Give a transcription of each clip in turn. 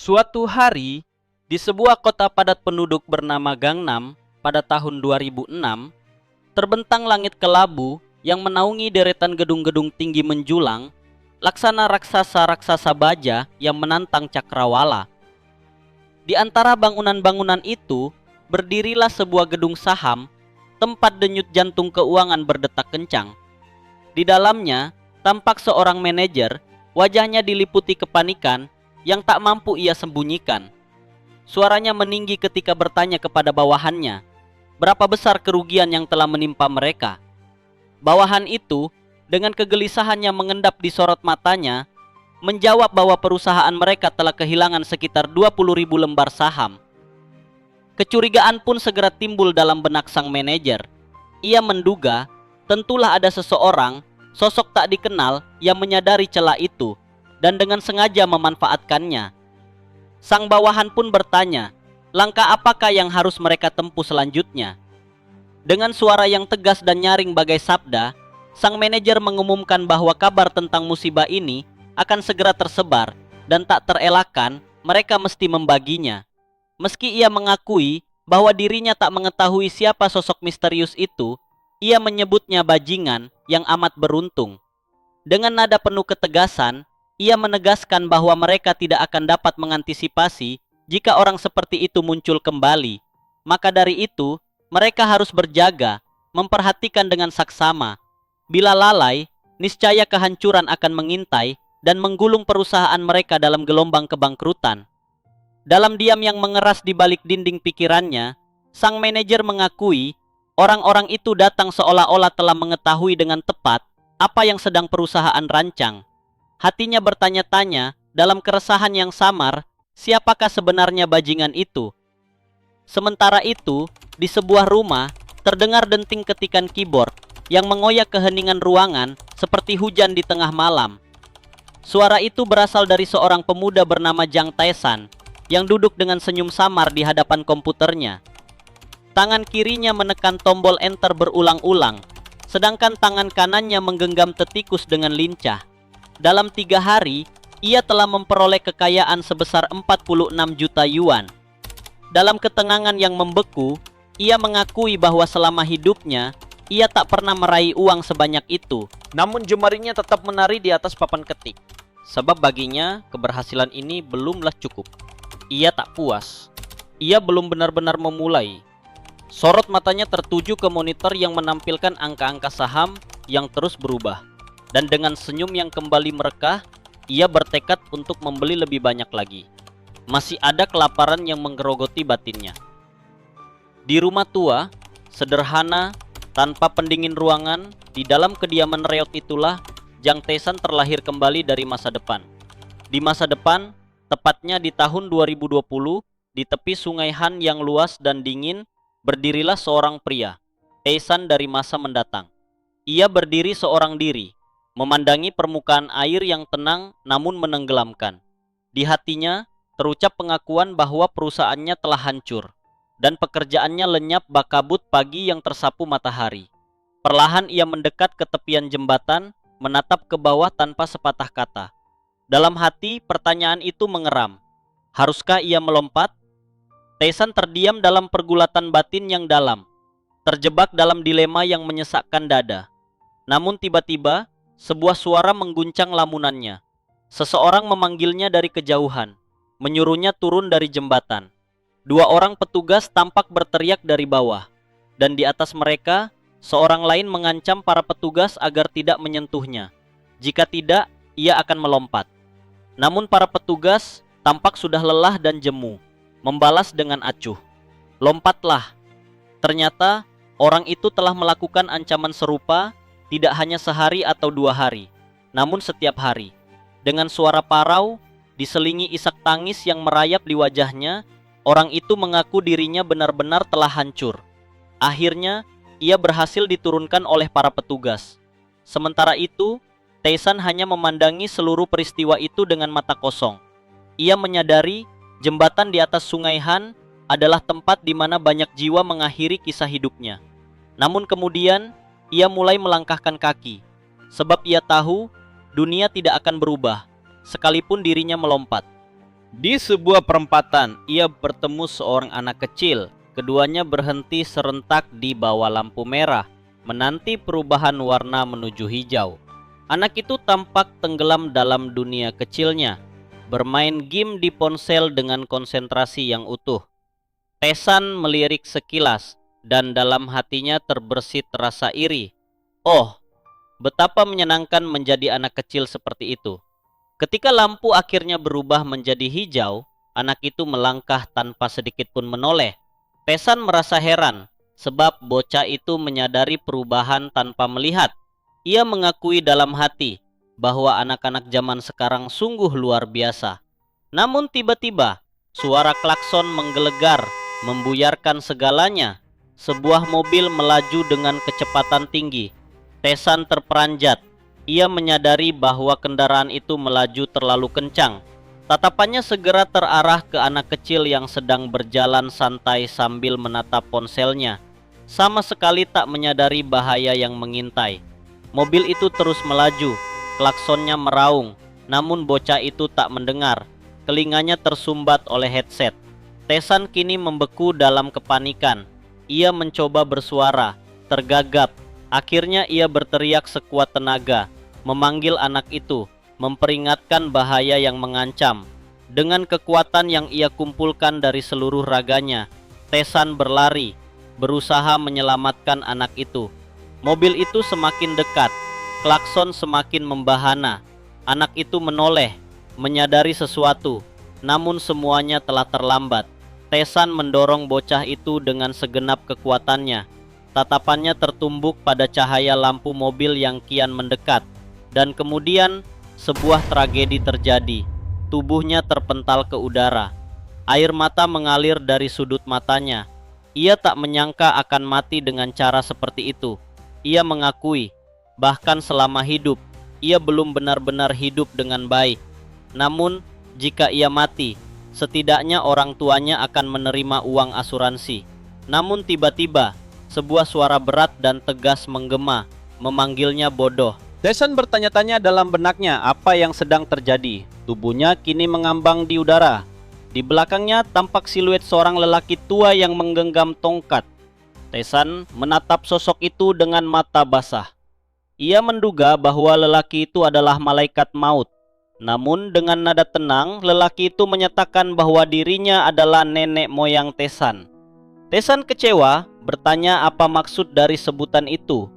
Suatu hari, di sebuah kota padat penduduk bernama Gangnam pada tahun 2006, terbentang langit kelabu yang menaungi deretan gedung-gedung tinggi menjulang, laksana raksasa-raksasa baja yang menantang cakrawala. Di antara bangunan-bangunan itu, berdirilah sebuah gedung saham, tempat denyut jantung keuangan berdetak kencang. Di dalamnya, tampak seorang manajer, wajahnya diliputi kepanikan yang tak mampu ia sembunyikan. Suaranya meninggi ketika bertanya kepada bawahannya, berapa besar kerugian yang telah menimpa mereka. Bawahan itu, dengan kegelisahannya mengendap di sorot matanya, menjawab bahwa perusahaan mereka telah kehilangan sekitar 20.000 lembar saham. Kecurigaan pun segera timbul dalam benak sang manajer. Ia menduga, tentulah ada seseorang, sosok tak dikenal yang menyadari celah itu dan dengan sengaja memanfaatkannya. Sang bawahan pun bertanya, langkah apakah yang harus mereka tempuh selanjutnya? Dengan suara yang tegas dan nyaring bagai sabda, sang manajer mengumumkan bahwa kabar tentang musibah ini akan segera tersebar dan tak terelakkan mereka mesti membaginya. Meski ia mengakui bahwa dirinya tak mengetahui siapa sosok misterius itu, ia menyebutnya bajingan yang amat beruntung. Dengan nada penuh ketegasan, ia menegaskan bahwa mereka tidak akan dapat mengantisipasi jika orang seperti itu muncul kembali. Maka dari itu, mereka harus berjaga, memperhatikan dengan saksama. Bila lalai, niscaya kehancuran akan mengintai dan menggulung perusahaan mereka dalam gelombang kebangkrutan. Dalam diam yang mengeras di balik dinding pikirannya, sang manajer mengakui orang-orang itu datang seolah-olah telah mengetahui dengan tepat apa yang sedang perusahaan rancang. Hatinya bertanya-tanya dalam keresahan yang samar, siapakah sebenarnya bajingan itu? Sementara itu, di sebuah rumah, terdengar denting ketikan keyboard yang mengoyak keheningan ruangan seperti hujan di tengah malam. Suara itu berasal dari seorang pemuda bernama Jang Taesan yang duduk dengan senyum samar di hadapan komputernya. Tangan kirinya menekan tombol enter berulang-ulang, sedangkan tangan kanannya menggenggam tetikus dengan lincah. Dalam 3 hari, ia telah memperoleh kekayaan sebesar 46 juta yuan. Dalam ketenangan yang membeku, ia mengakui bahwa selama hidupnya, ia tak pernah meraih uang sebanyak itu. Namun jemarinya tetap menari di atas papan ketik. Sebab baginya, keberhasilan ini belumlah cukup. Ia tak puas. Ia belum benar-benar memulai. Sorot matanya tertuju ke monitor yang menampilkan angka-angka saham yang terus berubah. Dan dengan senyum yang kembali merekah, ia bertekad untuk membeli lebih banyak lagi. Masih ada kelaparan yang menggerogoti batinnya. Di rumah tua, sederhana, tanpa pendingin ruangan, di dalam kediaman reot itulah Jang Taesan terlahir kembali dari masa depan. Di masa depan, tepatnya di tahun 2020, di tepi sungai Han yang luas dan dingin, berdirilah seorang pria, Taesan dari masa mendatang. Ia berdiri seorang diri, memandangi permukaan air yang tenang namun menenggelamkan. Di hatinya terucap pengakuan bahwa perusahaannya telah hancur dan pekerjaannya lenyap bak kabut pagi yang tersapu matahari. Perlahan ia mendekat ke tepian jembatan, menatap ke bawah tanpa sepatah kata. Dalam hati pertanyaan itu mengeram. Haruskah ia melompat? Taesan terdiam dalam pergulatan batin yang dalam, terjebak dalam dilema yang menyesakkan dada. Namun tiba-tiba sebuah suara mengguncang lamunannya. Seseorang memanggilnya dari kejauhan, menyuruhnya turun dari jembatan. 2 orang petugas tampak berteriak dari bawah, dan di atas mereka, seorang lain mengancam para petugas agar tidak menyentuhnya. Jika tidak, ia akan melompat. Namun para petugas tampak sudah lelah dan jemu, membalas dengan acuh. Lompatlah. Ternyata, orang itu telah melakukan ancaman serupa tidak hanya sehari atau 2 hari, namun setiap hari. Dengan suara parau, diselingi isak tangis yang merayap di wajahnya, orang itu mengaku dirinya benar-benar telah hancur. Akhirnya, ia berhasil diturunkan oleh para petugas. Sementara itu, Taesan hanya memandangi seluruh peristiwa itu dengan mata kosong. Ia menyadari jembatan di atas sungai Han adalah tempat di mana banyak jiwa mengakhiri kisah hidupnya. Namun kemudian, ia mulai melangkahkan kaki, sebab ia tahu dunia tidak akan berubah, sekalipun dirinya melompat. Di sebuah perempatan, ia bertemu seorang anak kecil. Keduanya berhenti serentak di bawah lampu merah, menanti perubahan warna menuju hijau. Anak itu tampak tenggelam dalam dunia kecilnya, bermain game di ponsel dengan konsentrasi yang utuh. Tesan melirik sekilas, dan dalam hatinya terbersit rasa iri. Oh, betapa menyenangkan menjadi anak kecil seperti itu. Ketika lampu akhirnya berubah menjadi hijau, anak itu melangkah tanpa sedikit pun menoleh. Tesan merasa heran, sebab bocah itu menyadari perubahan tanpa melihat. Ia mengakui dalam hati bahwa anak-anak zaman sekarang sungguh luar biasa. Namun tiba-tiba, suara klakson menggelegar, membuyarkan segalanya. Sebuah mobil melaju dengan kecepatan tinggi. Tesan terperanjat. Ia menyadari bahwa kendaraan itu melaju terlalu kencang. Tatapannya segera terarah ke anak kecil yang sedang berjalan santai sambil menatap ponselnya. Sama sekali tak menyadari bahaya yang mengintai. Mobil itu terus melaju, klaksonnya meraung, namun bocah itu tak mendengar. Telinganya tersumbat oleh headset. Tesan kini membeku dalam kepanikan. Ia mencoba bersuara, tergagap. Akhirnya ia berteriak sekuat tenaga, memanggil anak itu, memperingatkan bahaya yang mengancam. Dengan kekuatan yang ia kumpulkan dari seluruh raganya, Tesan berlari, berusaha menyelamatkan anak itu. Mobil itu semakin dekat, klakson semakin membahana. Anak itu menoleh, menyadari sesuatu, namun semuanya telah terlambat. Tesan mendorong bocah itu dengan segenap kekuatannya. Tatapannya tertumbuk pada cahaya lampu mobil yang kian mendekat. Dan kemudian sebuah tragedi terjadi. Tubuhnya terpental ke udara. Air mata mengalir dari sudut matanya. Ia tak menyangka akan mati dengan cara seperti itu. Ia mengakui, bahkan selama hidup, ia belum benar-benar hidup dengan baik. Namun, jika ia mati, setidaknya orang tuanya akan menerima uang asuransi. Namun tiba-tiba, sebuah suara berat dan tegas menggema, memanggilnya bodoh. Tesan bertanya-tanya dalam benaknya apa yang sedang terjadi. Tubuhnya kini mengambang di udara. Di belakangnya tampak siluet seorang lelaki tua yang menggenggam tongkat. Tesan menatap sosok itu dengan mata basah. Ia menduga bahwa lelaki itu adalah malaikat maut. Namun dengan nada tenang, lelaki itu menyatakan bahwa dirinya adalah nenek moyang Tesan. Tesan kecewa, bertanya apa maksud dari sebutan itu.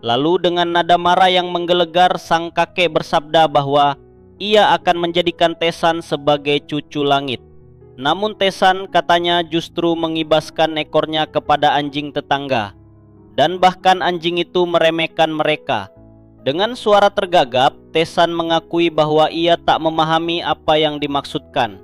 Lalu dengan nada marah yang menggelegar, sang kakek bersabda bahwa ia akan menjadikan Tesan sebagai cucu langit. Namun Tesan katanya justru mengibaskan ekornya kepada anjing tetangga. Dan bahkan anjing itu meremehkan mereka. Dengan suara tergagap, Tesan mengakui bahwa ia tak memahami apa yang dimaksudkan.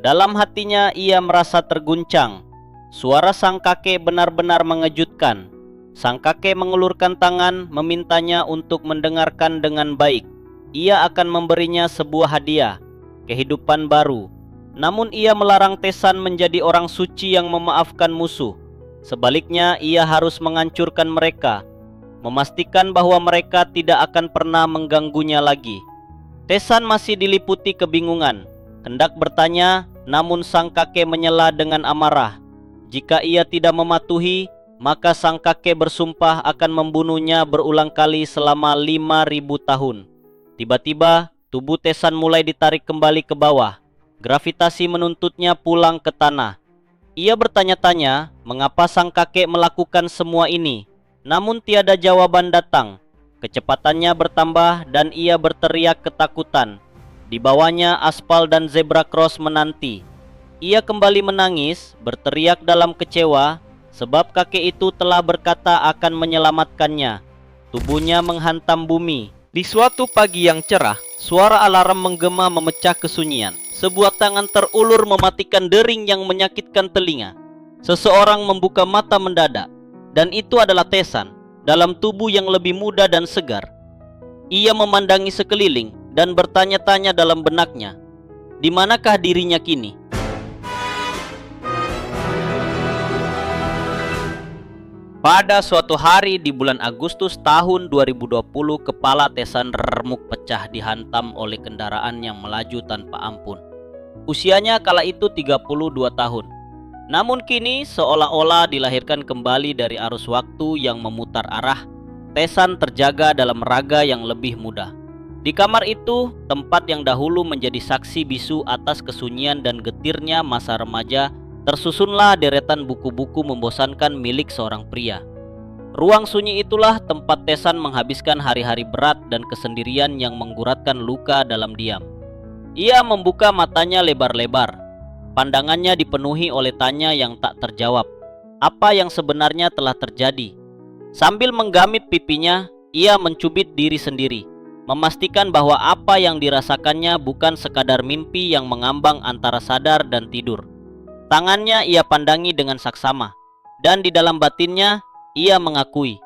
Dalam hatinya ia merasa terguncang. Suara sang kakek benar-benar mengejutkan. Sang kakek mengulurkan tangan, memintanya untuk mendengarkan dengan baik. Ia akan memberinya sebuah hadiah, kehidupan baru. Namun ia melarang Tesan menjadi orang suci yang memaafkan musuh. Sebaliknya ia harus menghancurkan mereka, memastikan bahwa mereka tidak akan pernah mengganggunya lagi. Tesan masih diliputi kebingungan, hendak bertanya, namun sang kakek menyela dengan amarah. Jika ia tidak mematuhi, maka sang kakek bersumpah akan membunuhnya berulang kali selama 5.000 tahun. Tiba-tiba, tubuh Tesan mulai ditarik kembali ke bawah. Gravitasi menuntutnya pulang ke tanah. Ia bertanya-tanya, mengapa sang kakek melakukan semua ini? Namun tiada jawaban datang. Kecepatannya bertambah dan ia berteriak ketakutan. Di bawahnya aspal dan zebra cross menanti. Ia kembali menangis, berteriak dalam kecewa, sebab kakek itu telah berkata akan menyelamatkannya. Tubuhnya menghantam bumi. Di suatu pagi yang cerah, suara alarm menggema memecah kesunyian. Sebuah tangan terulur mematikan dering yang menyakitkan telinga. Seseorang membuka mata mendadak. Dan itu adalah Tesan, dalam tubuh yang lebih muda dan segar. Ia memandangi sekeliling dan bertanya-tanya dalam benaknya, di manakah dirinya kini? Pada suatu hari di bulan Agustus tahun 2020, kepala Tesan remuk pecah dihantam oleh kendaraan yang melaju tanpa ampun. Usianya kala itu 32 tahun. Namun kini seolah-olah dilahirkan kembali dari arus waktu yang memutar arah. Tesan terjaga dalam raga yang lebih muda. Di kamar itu, tempat yang dahulu menjadi saksi bisu atas kesunyian dan getirnya masa remaja, tersusunlah deretan buku-buku membosankan milik seorang pria. Ruang sunyi itulah tempat Tesan menghabiskan hari-hari berat dan kesendirian yang mengguratkan luka dalam diam. Ia membuka matanya lebar-lebar. Pandangannya dipenuhi oleh tanya yang tak terjawab. Apa yang sebenarnya telah terjadi? Sambil menggamit pipinya, ia mencubit diri sendiri, memastikan bahwa apa yang dirasakannya bukan sekadar mimpi yang mengambang antara sadar dan tidur. Tangannya ia pandangi dengan saksama, dan di dalam batinnya ia mengakui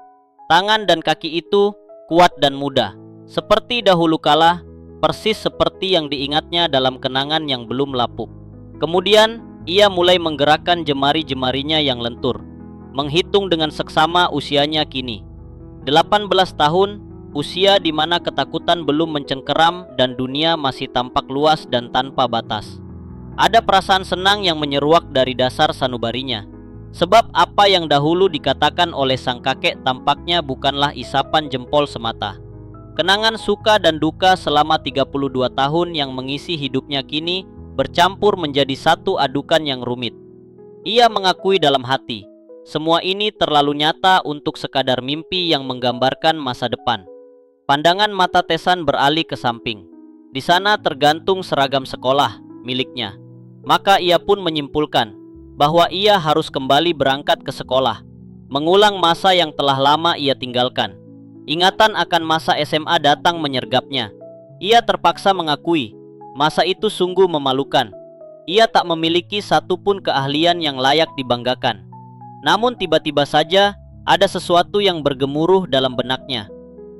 tangan dan kaki itu kuat dan muda, seperti dahulu kala, persis seperti yang diingatnya dalam kenangan yang belum lapuk. Kemudian ia mulai menggerakkan jemari-jemarinya yang lentur, menghitung dengan seksama usianya kini 18 tahun, usia di mana ketakutan belum mencengkeram dan dunia masih tampak luas dan tanpa batas. Ada perasaan senang yang menyeruak dari dasar sanubarinya, sebab apa yang dahulu dikatakan oleh sang kakek tampaknya bukanlah isapan jempol semata. Kenangan suka dan duka selama 32 tahun yang mengisi hidupnya kini bercampur menjadi satu adukan yang rumit. Ia mengakui dalam hati, semua ini terlalu nyata untuk sekadar mimpi yang menggambarkan masa depan. Pandangan mata Tesan beralih ke samping. Di sana tergantung seragam sekolah miliknya. Maka ia pun menyimpulkan bahwa ia harus kembali berangkat ke sekolah, mengulang masa yang telah lama ia tinggalkan. Ingatan akan masa SMA datang menyergapnya. Ia terpaksa mengakui, masa itu sungguh memalukan. Ia tak memiliki satupun keahlian yang layak dibanggakan. Namun tiba-tiba saja ada sesuatu yang bergemuruh dalam benaknya.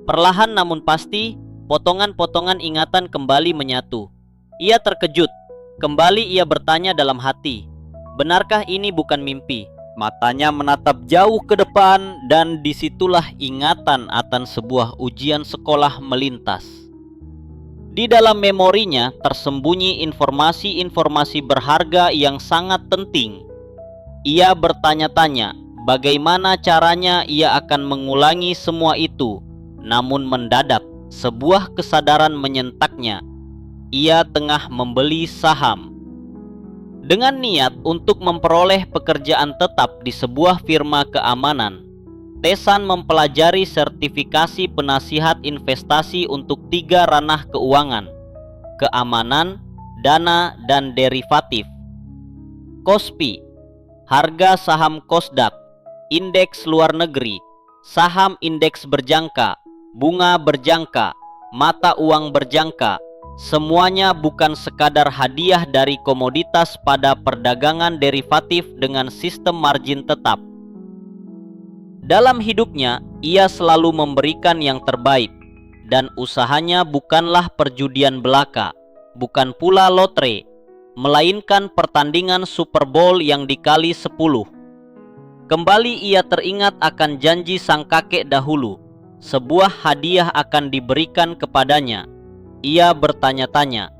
Perlahan namun pasti, potongan-potongan ingatan kembali menyatu. Ia terkejut. Kembali ia bertanya dalam hati, benarkah ini bukan mimpi? Matanya menatap jauh ke depan dan disitulah ingatan akan sebuah ujian sekolah melintas. Di dalam memorinya tersembunyi informasi-informasi berharga yang sangat penting. Ia bertanya-tanya bagaimana caranya ia akan mengulangi semua itu. Namun mendadak sebuah kesadaran menyentaknya. Ia tengah membeli saham. Dengan niat untuk memperoleh pekerjaan tetap di sebuah firma keamanan, Tesan mempelajari sertifikasi penasihat investasi untuk 3 ranah keuangan: keamanan, dana, dan derivatif. KOSPI, harga saham Kosdaq, indeks luar negeri, saham indeks berjangka, bunga berjangka, mata uang berjangka. Semuanya bukan sekadar hadiah dari komoditas pada perdagangan derivatif dengan sistem margin tetap. Dalam hidupnya, ia selalu memberikan yang terbaik, dan usahanya bukanlah perjudian belaka, bukan pula lotre, melainkan pertandingan Super Bowl yang dikali 10. Kembali ia teringat akan janji sang kakek dahulu, sebuah hadiah akan diberikan kepadanya. Ia bertanya-tanya,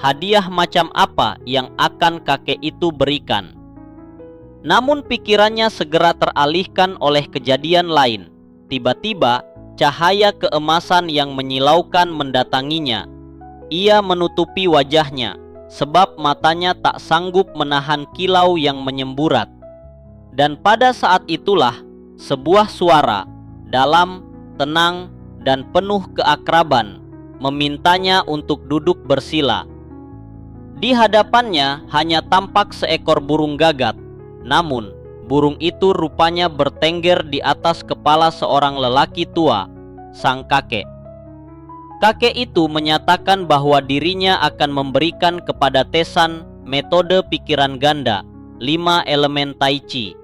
hadiah macam apa yang akan kakek itu berikan? Namun pikirannya segera teralihkan oleh kejadian lain. Tiba-tiba, cahaya keemasan yang menyilaukan mendatanginya. Ia menutupi wajahnya, sebab matanya tak sanggup menahan kilau yang menyemburat. Dan pada saat itulah, sebuah suara, dalam, tenang, dan penuh keakraban, memintanya untuk duduk bersila. Di hadapannya hanya tampak seekor burung gagak, namun burung itu rupanya bertengger di atas kepala seorang lelaki tua, sang kakek. Kakek itu menyatakan bahwa dirinya akan memberikan kepada Tesan metode pikiran ganda, 5 elemen Tai Chi.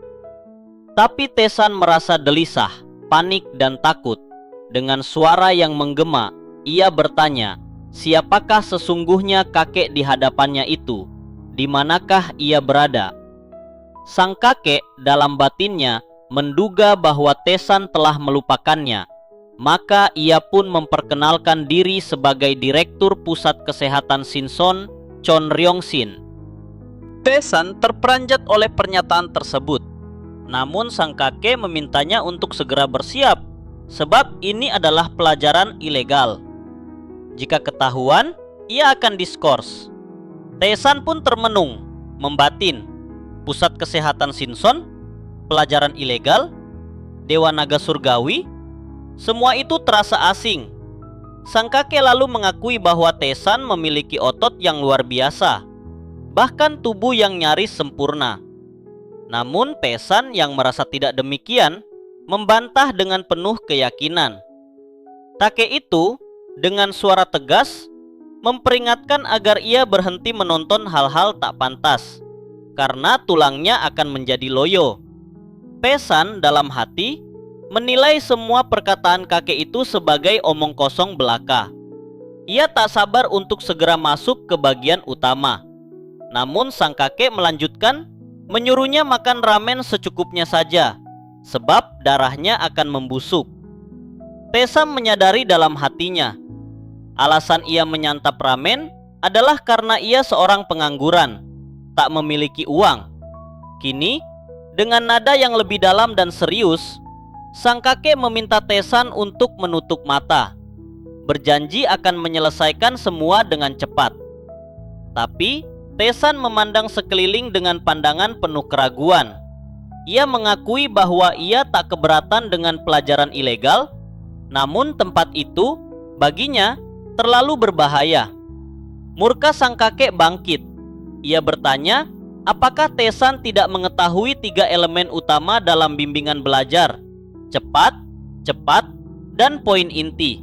Tapi Tesan merasa gelisah, panik, dan takut. Dengan suara yang menggema, ia bertanya, siapakah sesungguhnya kakek di hadapannya itu? Di manakah ia berada? Sang kakek dalam batinnya menduga bahwa Tesan telah melupakannya. Maka ia pun memperkenalkan diri sebagai Direktur Pusat Kesehatan Sinson Chon Ryong-shin. Tae-san terperanjat oleh pernyataan tersebut. Namun sang kakek memintanya untuk segera bersiap, sebab ini adalah pelajaran ilegal. Jika ketahuan, ia akan diskors. Tae-san pun termenung, membatin. Pusat kesehatan Shinson, pelajaran ilegal, Dewa Naga Surgawi, semua itu terasa asing. Sang kakek lalu mengakui bahwa Tae-san memiliki otot yang luar biasa, bahkan tubuh yang nyaris sempurna. Namun Tae-san yang merasa tidak demikian membantah dengan penuh keyakinan. Kakek itu dengan suara tegas memperingatkan agar ia berhenti menonton hal-hal tak pantas, karena tulangnya akan menjadi loyo. Tae-san dalam hati menilai semua perkataan kakek itu sebagai omong kosong belaka. Ia tak sabar untuk segera masuk ke bagian utama. Namun sang kakek melanjutkan menyuruhnya makan ramen secukupnya saja, sebab darahnya akan membusuk. Tae-san menyadari dalam hatinya, alasan ia menyantap ramen adalah karena ia seorang pengangguran, tak memiliki uang. Kini, dengan nada yang lebih dalam dan serius, sang kakek meminta Tae-san untuk menutup mata, berjanji akan menyelesaikan semua dengan cepat. Tapi Tae-san memandang sekeliling dengan pandangan penuh keraguan. Ia mengakui bahwa ia tak keberatan dengan pelajaran ilegal, namun tempat itu baginya terlalu berbahaya. Murka sang kakek bangkit. Ia bertanya, apakah Tae-san tidak mengetahui 3 elemen utama dalam bimbingan belajar: cepat, dan poin inti.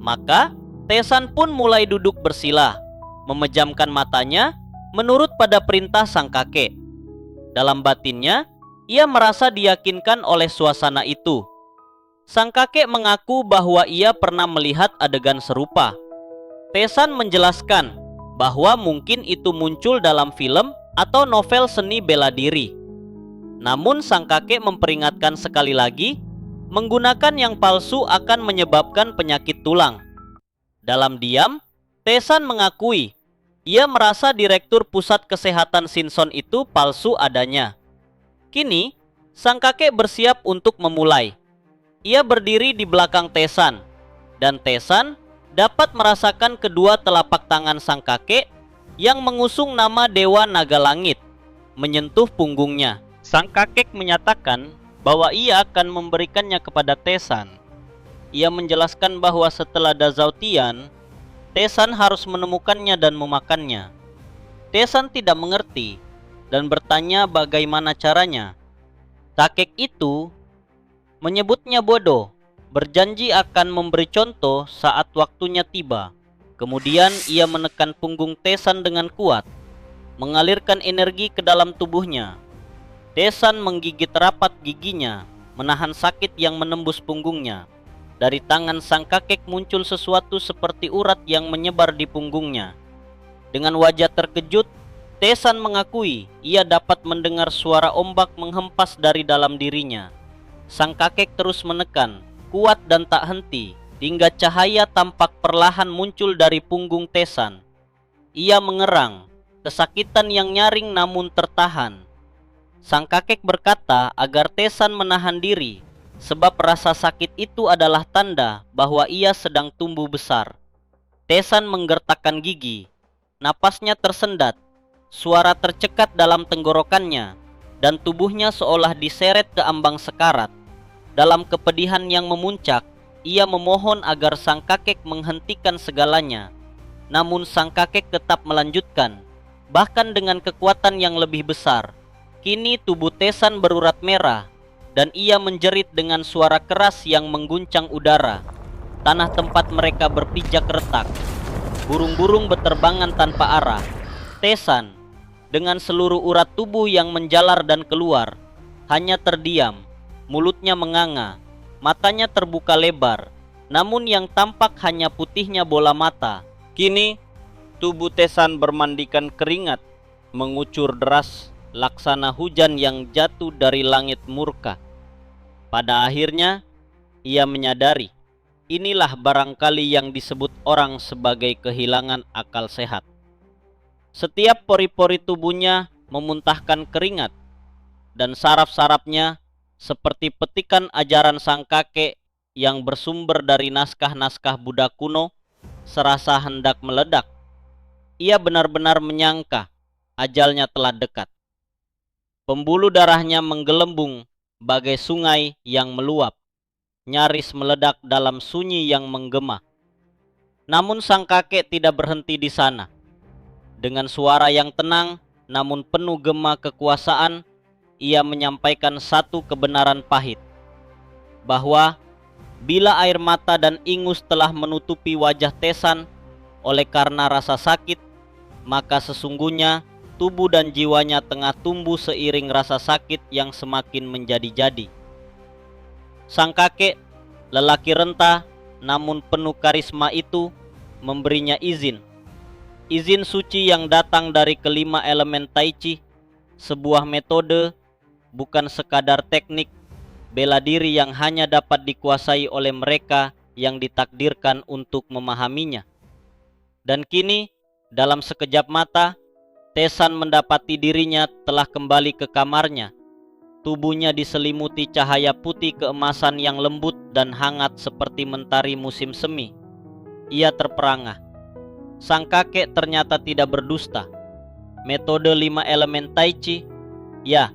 Maka Tae-san pun mulai duduk bersila, memejamkan matanya menurut pada perintah sang kakek. Dalam batinnya, ia merasa diyakinkan oleh suasana itu. Sang kakek mengaku bahwa ia pernah melihat adegan serupa. Tae-san menjelaskan bahwa mungkin itu muncul dalam film atau novel seni bela diri. Namun sang kakek memperingatkan sekali lagi, menggunakan yang palsu akan menyebabkan penyakit tulang. Dalam diam, Tae-san mengakui ia merasa direktur pusat kesehatan Shinson itu palsu adanya. Kini, sang kakek bersiap untuk memulai. Ia berdiri di belakang Tae-san, dan Tae-san dapat merasakan kedua telapak tangan sang kakek yang mengusung nama Dewa Naga Langit menyentuh punggungnya. Sang kakek menyatakan bahwa ia akan memberikannya kepada Tae-san. Ia menjelaskan bahwa setelah Dazhao Tian, Tae-san harus menemukannya dan memakannya. Tae-san tidak mengerti dan bertanya bagaimana caranya. Kakek itu menyebutnya bodoh, berjanji akan memberi contoh saat waktunya tiba. Kemudian ia menekan punggung Tae-san dengan kuat, mengalirkan energi ke dalam tubuhnya. Tae-san menggigit rapat giginya, menahan sakit yang menembus punggungnya. Dari tangan sang kakek muncul sesuatu seperti urat yang menyebar di punggungnya. Dengan wajah terkejut, Tae-san mengakui ia dapat mendengar suara ombak menghempas dari dalam dirinya. Sang kakek terus menekan, kuat dan tak henti, hingga cahaya tampak perlahan muncul dari punggung Tae-san. Ia mengerang, kesakitan yang nyaring namun tertahan. Sang kakek berkata agar Tae-san menahan diri, sebab rasa sakit itu adalah tanda bahwa ia sedang tumbuh besar. Tae-san menggertakkan gigi, napasnya tersendat, suara tercekat dalam tenggorokannya, dan tubuhnya seolah diseret ke ambang sekarat. Dalam kepedihan yang memuncak, ia memohon agar sang kakek menghentikan segalanya. Namun sang kakek tetap melanjutkan, bahkan dengan kekuatan yang lebih besar. Kini tubuh Tae-san berurat merah, dan ia menjerit dengan suara keras yang mengguncang udara. Tanah tempat mereka berpijak retak. Burung-burung berterbangan tanpa arah. Tae-san, dengan seluruh urat tubuh yang menjalar dan keluar, hanya terdiam. Mulutnya menganga, matanya terbuka lebar, namun yang tampak hanya putihnya bola mata. Kini, tubuh Tae-san bermandikan keringat, mengucur deras laksana hujan yang jatuh dari langit murka. Pada akhirnya, ia menyadari, inilah barangkali yang disebut orang sebagai kehilangan akal sehat. Setiap pori-pori tubuhnya memuntahkan keringat, dan saraf-sarafnya seperti petikan ajaran sang kakek yang bersumber dari naskah-naskah Buddha kuno serasa hendak meledak. Ia benar-benar menyangka ajalnya telah dekat. Pembuluh darahnya menggelembung bagai sungai yang meluap, nyaris meledak dalam sunyi yang menggema. Namun sang kakek tidak berhenti di sana. Dengan suara yang tenang namun penuh gema kekuasaan, ia menyampaikan satu kebenaran pahit, bahwa bila air mata dan ingus telah menutupi wajah Tesan oleh karena rasa sakit, maka sesungguhnya tubuh dan jiwanya tengah tumbuh seiring rasa sakit yang semakin menjadi-jadi. Sang kakek, lelaki renta namun penuh karisma itu, memberinya izin suci yang datang dari kelima elemen Tai Chi, sebuah metode, bukan sekadar teknik bela diri yang hanya dapat dikuasai oleh mereka yang ditakdirkan untuk memahaminya. Dan kini, dalam sekejap mata, Tesan mendapati dirinya telah kembali ke kamarnya. Tubuhnya diselimuti cahaya putih keemasan yang lembut dan hangat seperti mentari musim semi. Ia terperangah. Sang kakek ternyata tidak berdusta. Metode 5 elemen Tai Chi, ya,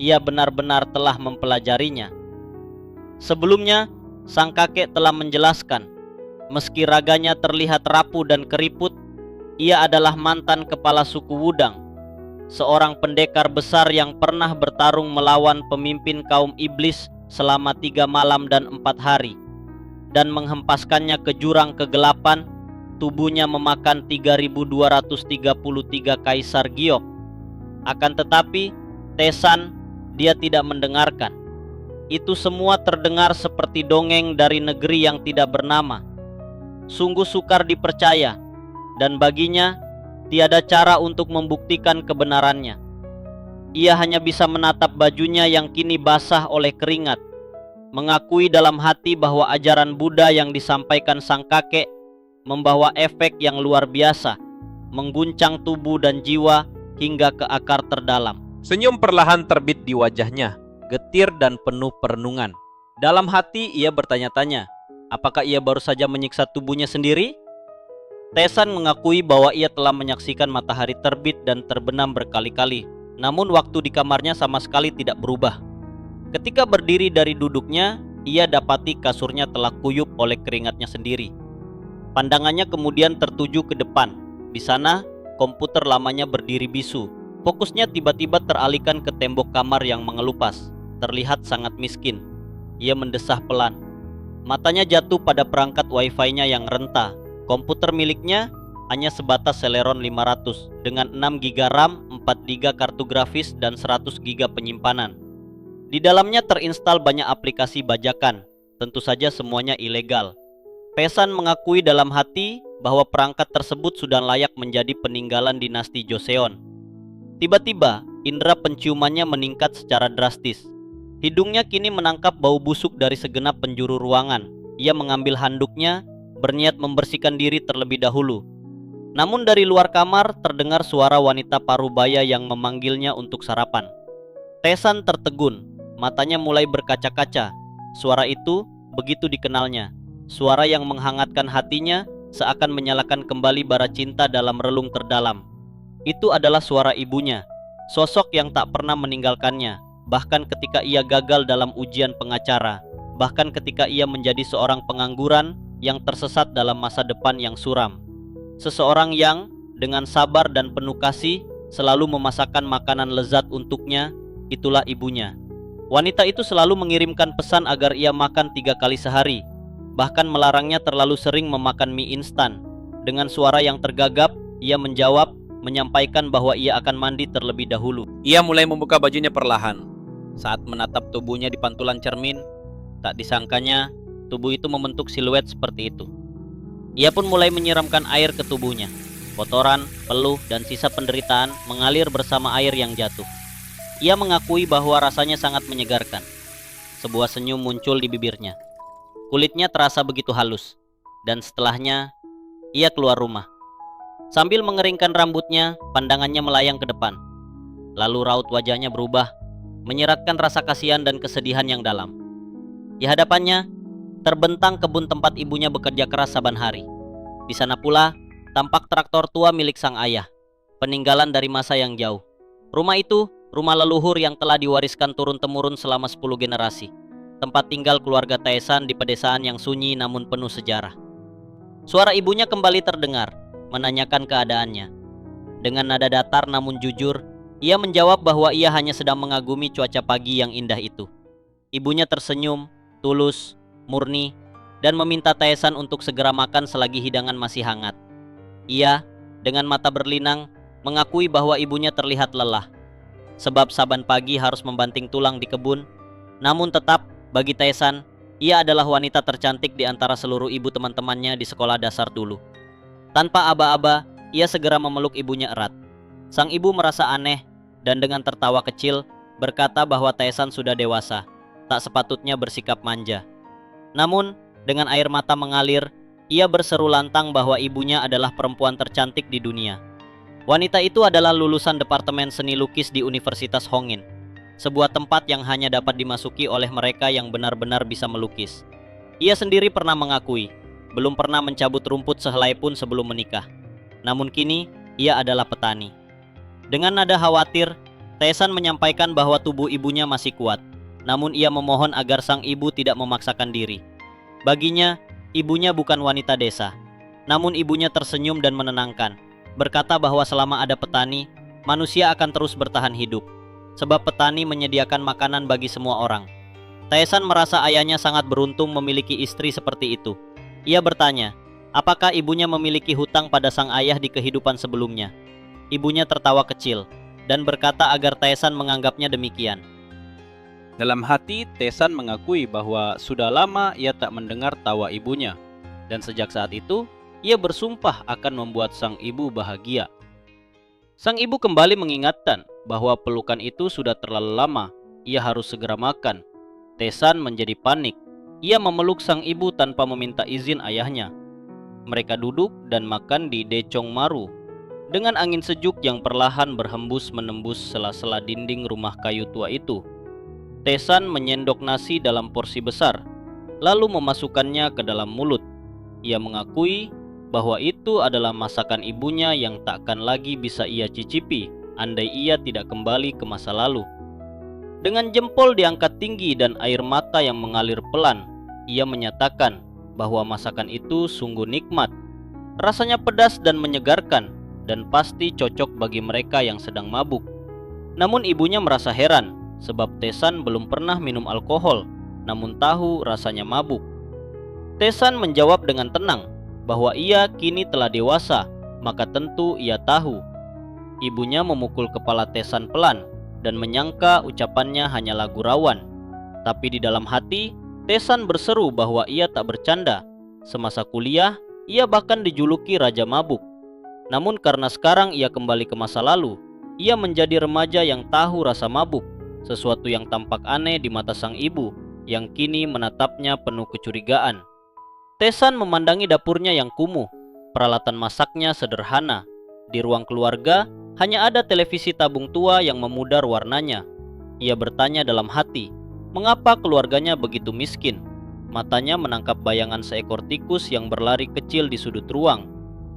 ia benar-benar telah mempelajarinya. Sebelumnya, sang kakek telah menjelaskan, meski raganya terlihat rapuh dan keriput, ia adalah mantan kepala suku Wudang, seorang pendekar besar yang pernah bertarung melawan pemimpin kaum iblis selama 3 malam dan 4 hari, dan menghempaskannya ke jurang kegelapan. Tubuhnya memakan 3233 kaisar giok. Akan tetapi, Tesan, dia tidak mendengarkan. Itu semua terdengar seperti dongeng dari negeri yang tidak bernama. Sungguh sukar dipercaya, dan baginya tiada cara untuk membuktikan kebenarannya. Ia hanya bisa menatap bajunya yang kini basah oleh keringat, mengakui dalam hati bahwa ajaran Buddha yang disampaikan sang kakek membawa efek yang luar biasa, mengguncang tubuh dan jiwa hingga ke akar terdalam. Senyum perlahan terbit di wajahnya, getir dan penuh perenungan. Dalam hati ia bertanya-tanya, apakah ia baru saja menyiksa tubuhnya sendiri? Tesan mengakui bahwa ia telah menyaksikan matahari terbit dan terbenam berkali-kali, namun waktu di kamarnya sama sekali tidak berubah. Ketika berdiri dari duduknya, ia dapati kasurnya telah kuyup oleh keringatnya sendiri. Pandangannya kemudian tertuju ke depan. Di sana, komputer lamanya berdiri bisu. Fokusnya tiba-tiba teralihkan ke tembok kamar yang mengelupas. Terlihat sangat miskin. Ia mendesah pelan. Matanya jatuh pada perangkat wifi-nya yang renta. Komputer miliknya hanya sebatas Celeron 500 dengan 6 GB RAM, 4 GB kartu grafis, dan 100 GB penyimpanan. Di dalamnya terinstal banyak aplikasi bajakan. Tentu saja semuanya ilegal. Tesan mengakui dalam hati bahwa perangkat tersebut sudah layak menjadi peninggalan dinasti Joseon. Tiba-tiba, indera penciumannya meningkat secara drastis. Hidungnya kini menangkap bau busuk dari segenap penjuru ruangan. Ia mengambil handuknya, berniat membersihkan diri terlebih dahulu. Namun dari luar kamar terdengar suara wanita parubaya yang memanggilnya untuk sarapan. Tesan tertegun, matanya mulai berkaca-kaca. Suara itu begitu dikenalnya. Suara yang menghangatkan hatinya seakan menyalakan kembali bara cinta dalam relung terdalam. Itu adalah suara ibunya, sosok yang tak pernah meninggalkannya, bahkan ketika ia gagal dalam ujian pengacara, bahkan ketika ia menjadi seorang pengangguran yang tersesat dalam masa depan yang suram. Seseorang yang dengan sabar dan penuh kasih selalu memasakkan makanan lezat untuknya, itulah ibunya. Wanita itu selalu mengirimkan pesan agar ia makan 3 kali sehari, bahkan melarangnya terlalu sering memakan mie instan. Dengan suara yang tergagap, ia menjawab, menyampaikan bahwa ia akan mandi terlebih dahulu. Ia mulai membuka bajunya perlahan. Saat menatap tubuhnya di pantulan cermin, tak disangkanya tubuh itu membentuk siluet seperti itu. Ia pun mulai menyiramkan air ke tubuhnya. Kotoran, peluh, dan sisa penderitaan mengalir bersama air yang jatuh. Ia mengakui bahwa rasanya sangat menyegarkan. Sebuah senyum muncul di bibirnya. Kulitnya terasa begitu halus. Dan setelahnya, ia keluar rumah. Sambil mengeringkan rambutnya, pandangannya melayang ke depan. Lalu raut wajahnya berubah, menyiratkan rasa kasihan dan kesedihan yang dalam. Di hadapannya, terbentang kebun tempat ibunya bekerja keras saban hari. Di sana pula, tampak traktor tua milik sang ayah, peninggalan dari masa yang jauh. Rumah itu, rumah leluhur yang telah diwariskan turun-temurun selama 10 generasi. Tempat tinggal keluarga Taesan di pedesaan yang sunyi namun penuh sejarah. Suara ibunya kembali terdengar, menanyakan keadaannya. Dengan nada datar namun jujur, ia menjawab bahwa ia hanya sedang mengagumi cuaca pagi yang indah itu. Ibunya tersenyum, tulus, murni, dan meminta Taesan untuk segera makan selagi hidangan masih hangat. Ia, dengan mata berlinang, mengakui bahwa ibunya terlihat lelah. Sebab saban pagi harus membanting tulang di kebun, namun tetap, bagi Taesan, ia adalah wanita tercantik di antara seluruh ibu teman-temannya di sekolah dasar dulu. Tanpa aba-aba, ia segera memeluk ibunya erat. Sang ibu merasa aneh dan dengan tertawa kecil berkata bahwa Taesan sudah dewasa, tak sepatutnya bersikap manja. Namun, dengan air mata mengalir, ia berseru lantang bahwa ibunya adalah perempuan tercantik di dunia. Wanita itu adalah lulusan Departemen Seni Lukis di Universitas Hongin, sebuah tempat yang hanya dapat dimasuki oleh mereka yang benar-benar bisa melukis. Ia sendiri pernah mengakui, belum pernah mencabut rumput sehelai pun sebelum menikah. Namun kini, ia adalah petani. Dengan nada khawatir, Taesan menyampaikan bahwa tubuh ibunya masih kuat, namun ia memohon agar sang ibu tidak memaksakan diri. Baginya, ibunya bukan wanita desa, namun ibunya tersenyum dan menenangkan, berkata bahwa selama ada petani, manusia akan terus bertahan hidup. Sebab petani menyediakan makanan bagi semua orang. Taesan merasa ayahnya sangat beruntung memiliki istri seperti itu. Ia bertanya, apakah ibunya memiliki hutang pada sang ayah di kehidupan sebelumnya? Ibunya tertawa kecil dan berkata agar Taesan menganggapnya demikian. Dalam hati, Taesan mengakui bahwa sudah lama ia tak mendengar tawa ibunya. Dan sejak saat itu, ia bersumpah akan membuat sang ibu bahagia. Sang ibu kembali mengingatkan bahwa pelukan itu sudah terlalu lama, ia harus segera makan. Taesan menjadi panik. Ia memeluk sang ibu tanpa meminta izin ayahnya. Mereka duduk dan makan di Dechong Maru dengan angin sejuk yang perlahan berhembus menembus sela-sela dinding rumah kayu tua itu. Taesan menyendok nasi dalam porsi besar, lalu memasukkannya ke dalam mulut. Ia mengakui bahwa itu adalah masakan ibunya yang takkan lagi bisa ia cicipi andai ia tidak kembali ke masa lalu. Dengan jempol diangkat tinggi dan air mata yang mengalir pelan, ia menyatakan bahwa masakan itu sungguh nikmat. Rasanya pedas dan menyegarkan, dan pasti cocok bagi mereka yang sedang mabuk. Namun ibunya merasa heran, sebab Taesan belum pernah minum alkohol, namun tahu rasanya mabuk. Taesan menjawab dengan tenang bahwa ia kini telah dewasa, maka tentu ia tahu. Ibunya memukul kepala Taesan pelan dan menyangka ucapannya hanyalah gurauan. Tapi di dalam hati, Taesan berseru bahwa ia tak bercanda. Semasa kuliah, ia bahkan dijuluki Raja Mabuk. Namun karena sekarang ia kembali ke masa lalu, ia menjadi remaja yang tahu rasa mabuk, sesuatu yang tampak aneh di mata sang ibu, yang kini menatapnya penuh kecurigaan. Taesan memandangi dapurnya yang kumuh, peralatan masaknya sederhana. Di ruang keluarga, hanya ada televisi tabung tua yang memudar warnanya. Ia bertanya dalam hati, mengapa keluarganya begitu miskin? Matanya menangkap bayangan seekor tikus yang berlari kecil di sudut ruang.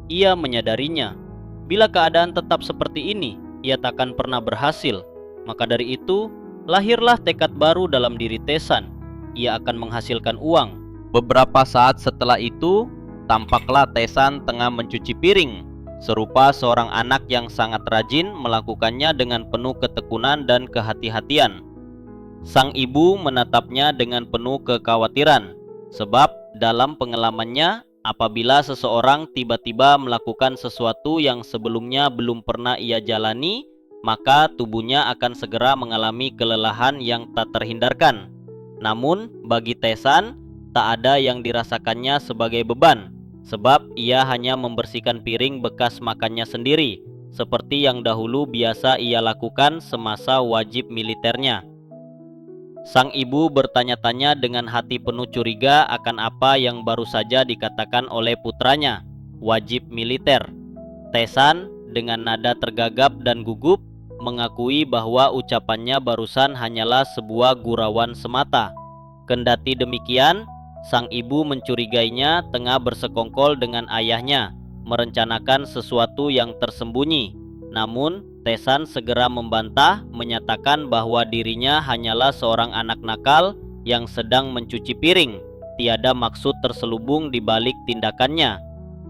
Ia menyadarinya, bila keadaan tetap seperti ini, ia takkan pernah berhasil. Maka dari itu, lahirlah tekad baru dalam diri Taesan. Ia akan menghasilkan uang. Beberapa saat setelah itu, tampaklah Taesan tengah mencuci piring. Serupa seorang anak yang sangat rajin melakukannya dengan penuh ketekunan dan kehati-hatian. Sang ibu menatapnya dengan penuh kekhawatiran, sebab dalam pengalamannya, apabila seseorang tiba-tiba melakukan sesuatu yang sebelumnya belum pernah ia jalani, maka tubuhnya akan segera mengalami kelelahan yang tak terhindarkan. Namun, bagi Taesan, tak ada yang dirasakannya sebagai beban, sebab ia hanya membersihkan piring bekas makannya sendiri, seperti yang dahulu biasa ia lakukan semasa wajib militernya. Sang ibu bertanya-tanya dengan hati penuh curiga akan apa yang baru saja dikatakan oleh putranya, wajib militer. Tesan dengan nada tergagap dan gugup mengakui bahwa ucapannya barusan hanyalah sebuah gurauan semata. Kendati demikian, sang ibu mencurigainya tengah bersekongkol dengan ayahnya, merencanakan sesuatu yang tersembunyi. Namun, Tesan segera membantah, menyatakan bahwa dirinya hanyalah seorang anak nakal yang sedang mencuci piring. Tiada maksud terselubung di balik tindakannya.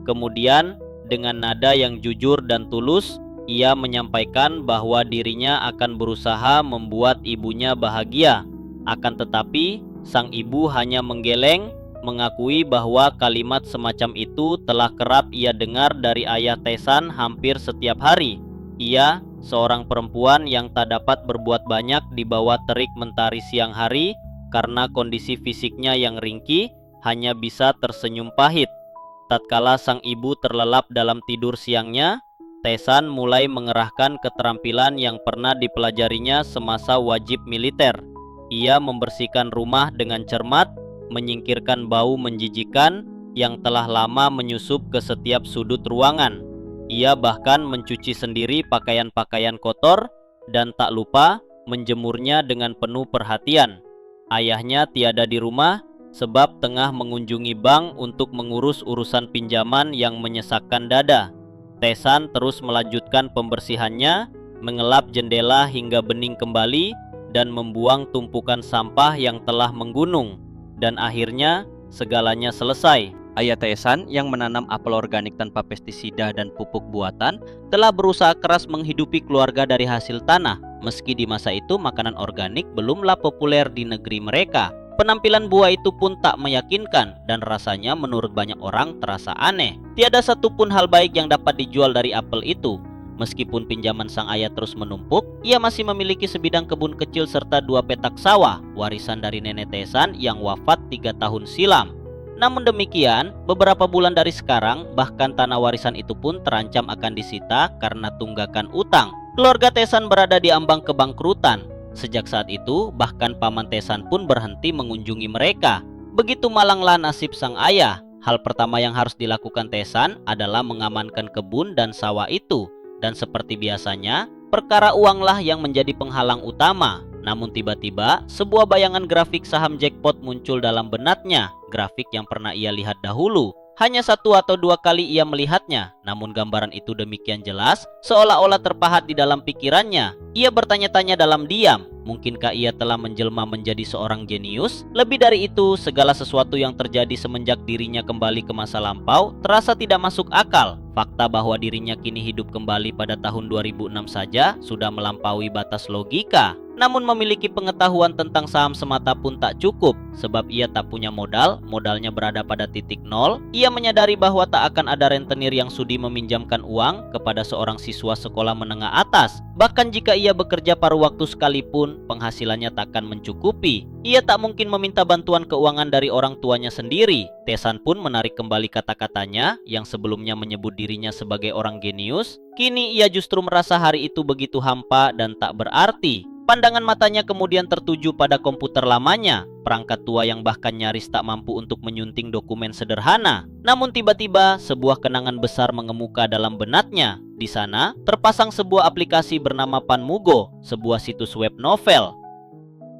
Kemudian, dengan nada yang jujur dan tulus, ia menyampaikan bahwa dirinya akan berusaha membuat ibunya bahagia. Akan tetapi, sang ibu hanya menggeleng, mengakui bahwa kalimat semacam itu telah kerap ia dengar dari ayah Tesan hampir setiap hari. Ia, seorang perempuan yang tak dapat berbuat banyak di bawah terik mentari siang hari karena kondisi fisiknya yang ringkih, hanya bisa tersenyum pahit. Tatkala sang ibu terlelap dalam tidur siangnya, Tesan mulai mengerahkan keterampilan yang pernah dipelajarinya semasa wajib militer. Ia membersihkan rumah dengan cermat, menyingkirkan bau menjijikan yang telah lama menyusup ke setiap sudut ruangan. Ia bahkan mencuci sendiri pakaian-pakaian kotor dan tak lupa menjemurnya dengan penuh perhatian. Ayahnya tiada di rumah sebab tengah mengunjungi bank untuk mengurus urusan pinjaman yang menyesakkan dada. Tesan terus melanjutkan pembersihannya, mengelap jendela hingga bening kembali, dan membuang tumpukan sampah yang telah menggunung. Dan akhirnya segalanya selesai. Ayah Tesan yang menanam apel organik tanpa pestisida dan pupuk buatan telah berusaha keras menghidupi keluarga dari hasil tanah. Meski di masa itu makanan organik belumlah populer di negeri mereka. Penampilan buah itu pun tak meyakinkan dan rasanya menurut banyak orang terasa aneh. Tiada satupun hal baik yang dapat dijual dari apel itu. Meskipun pinjaman sang ayah terus menumpuk, ia masih memiliki sebidang kebun kecil serta 2 petak sawah, warisan dari nenek Tesan yang wafat 3 tahun silam. Namun demikian, beberapa bulan dari sekarang, bahkan tanah warisan itu pun terancam akan disita karena tunggakan utang. Keluarga Tesan berada di ambang kebangkrutan. Sejak saat itu, bahkan paman Tesan pun berhenti mengunjungi mereka. Begitu malanglah nasib sang ayah. Hal pertama yang harus dilakukan Tesan adalah mengamankan kebun dan sawah itu. Dan seperti biasanya, perkara uanglah yang menjadi penghalang utama. Namun tiba-tiba, sebuah bayangan grafik saham jackpot muncul dalam benaknya. Grafik yang pernah ia lihat dahulu. Hanya 1 atau 2 kali ia melihatnya, namun gambaran itu demikian jelas, seolah-olah terpahat di dalam pikirannya. Ia bertanya-tanya dalam diam, mungkinkah ia telah menjelma menjadi seorang jenius? Lebih dari itu, segala sesuatu yang terjadi semenjak dirinya kembali ke masa lampau terasa tidak masuk akal. Fakta bahwa dirinya kini hidup kembali pada tahun 2006 saja sudah melampaui batas logika. Namun memiliki pengetahuan tentang saham semata pun tak cukup, sebab ia tak punya modal, modalnya berada pada titik nol. Ia menyadari bahwa tak akan ada rentenir yang sudi meminjamkan uang kepada seorang siswa sekolah menengah atas. Bahkan jika ia bekerja paruh waktu sekalipun, penghasilannya tak akan mencukupi. Ia tak mungkin meminta bantuan keuangan dari orang tuanya sendiri. Tesan pun menarik kembali kata-katanya yang sebelumnya menyebut dirinya sebagai orang genius. Kini ia justru merasa hari itu begitu hampa dan tak berarti. Pandangan matanya kemudian tertuju pada komputer lamanya, perangkat tua yang bahkan nyaris tak mampu untuk menyunting dokumen sederhana. Namun tiba-tiba sebuah kenangan besar mengemuka dalam benaknya. Di sana terpasang sebuah aplikasi bernama Panmugo, sebuah situs web novel.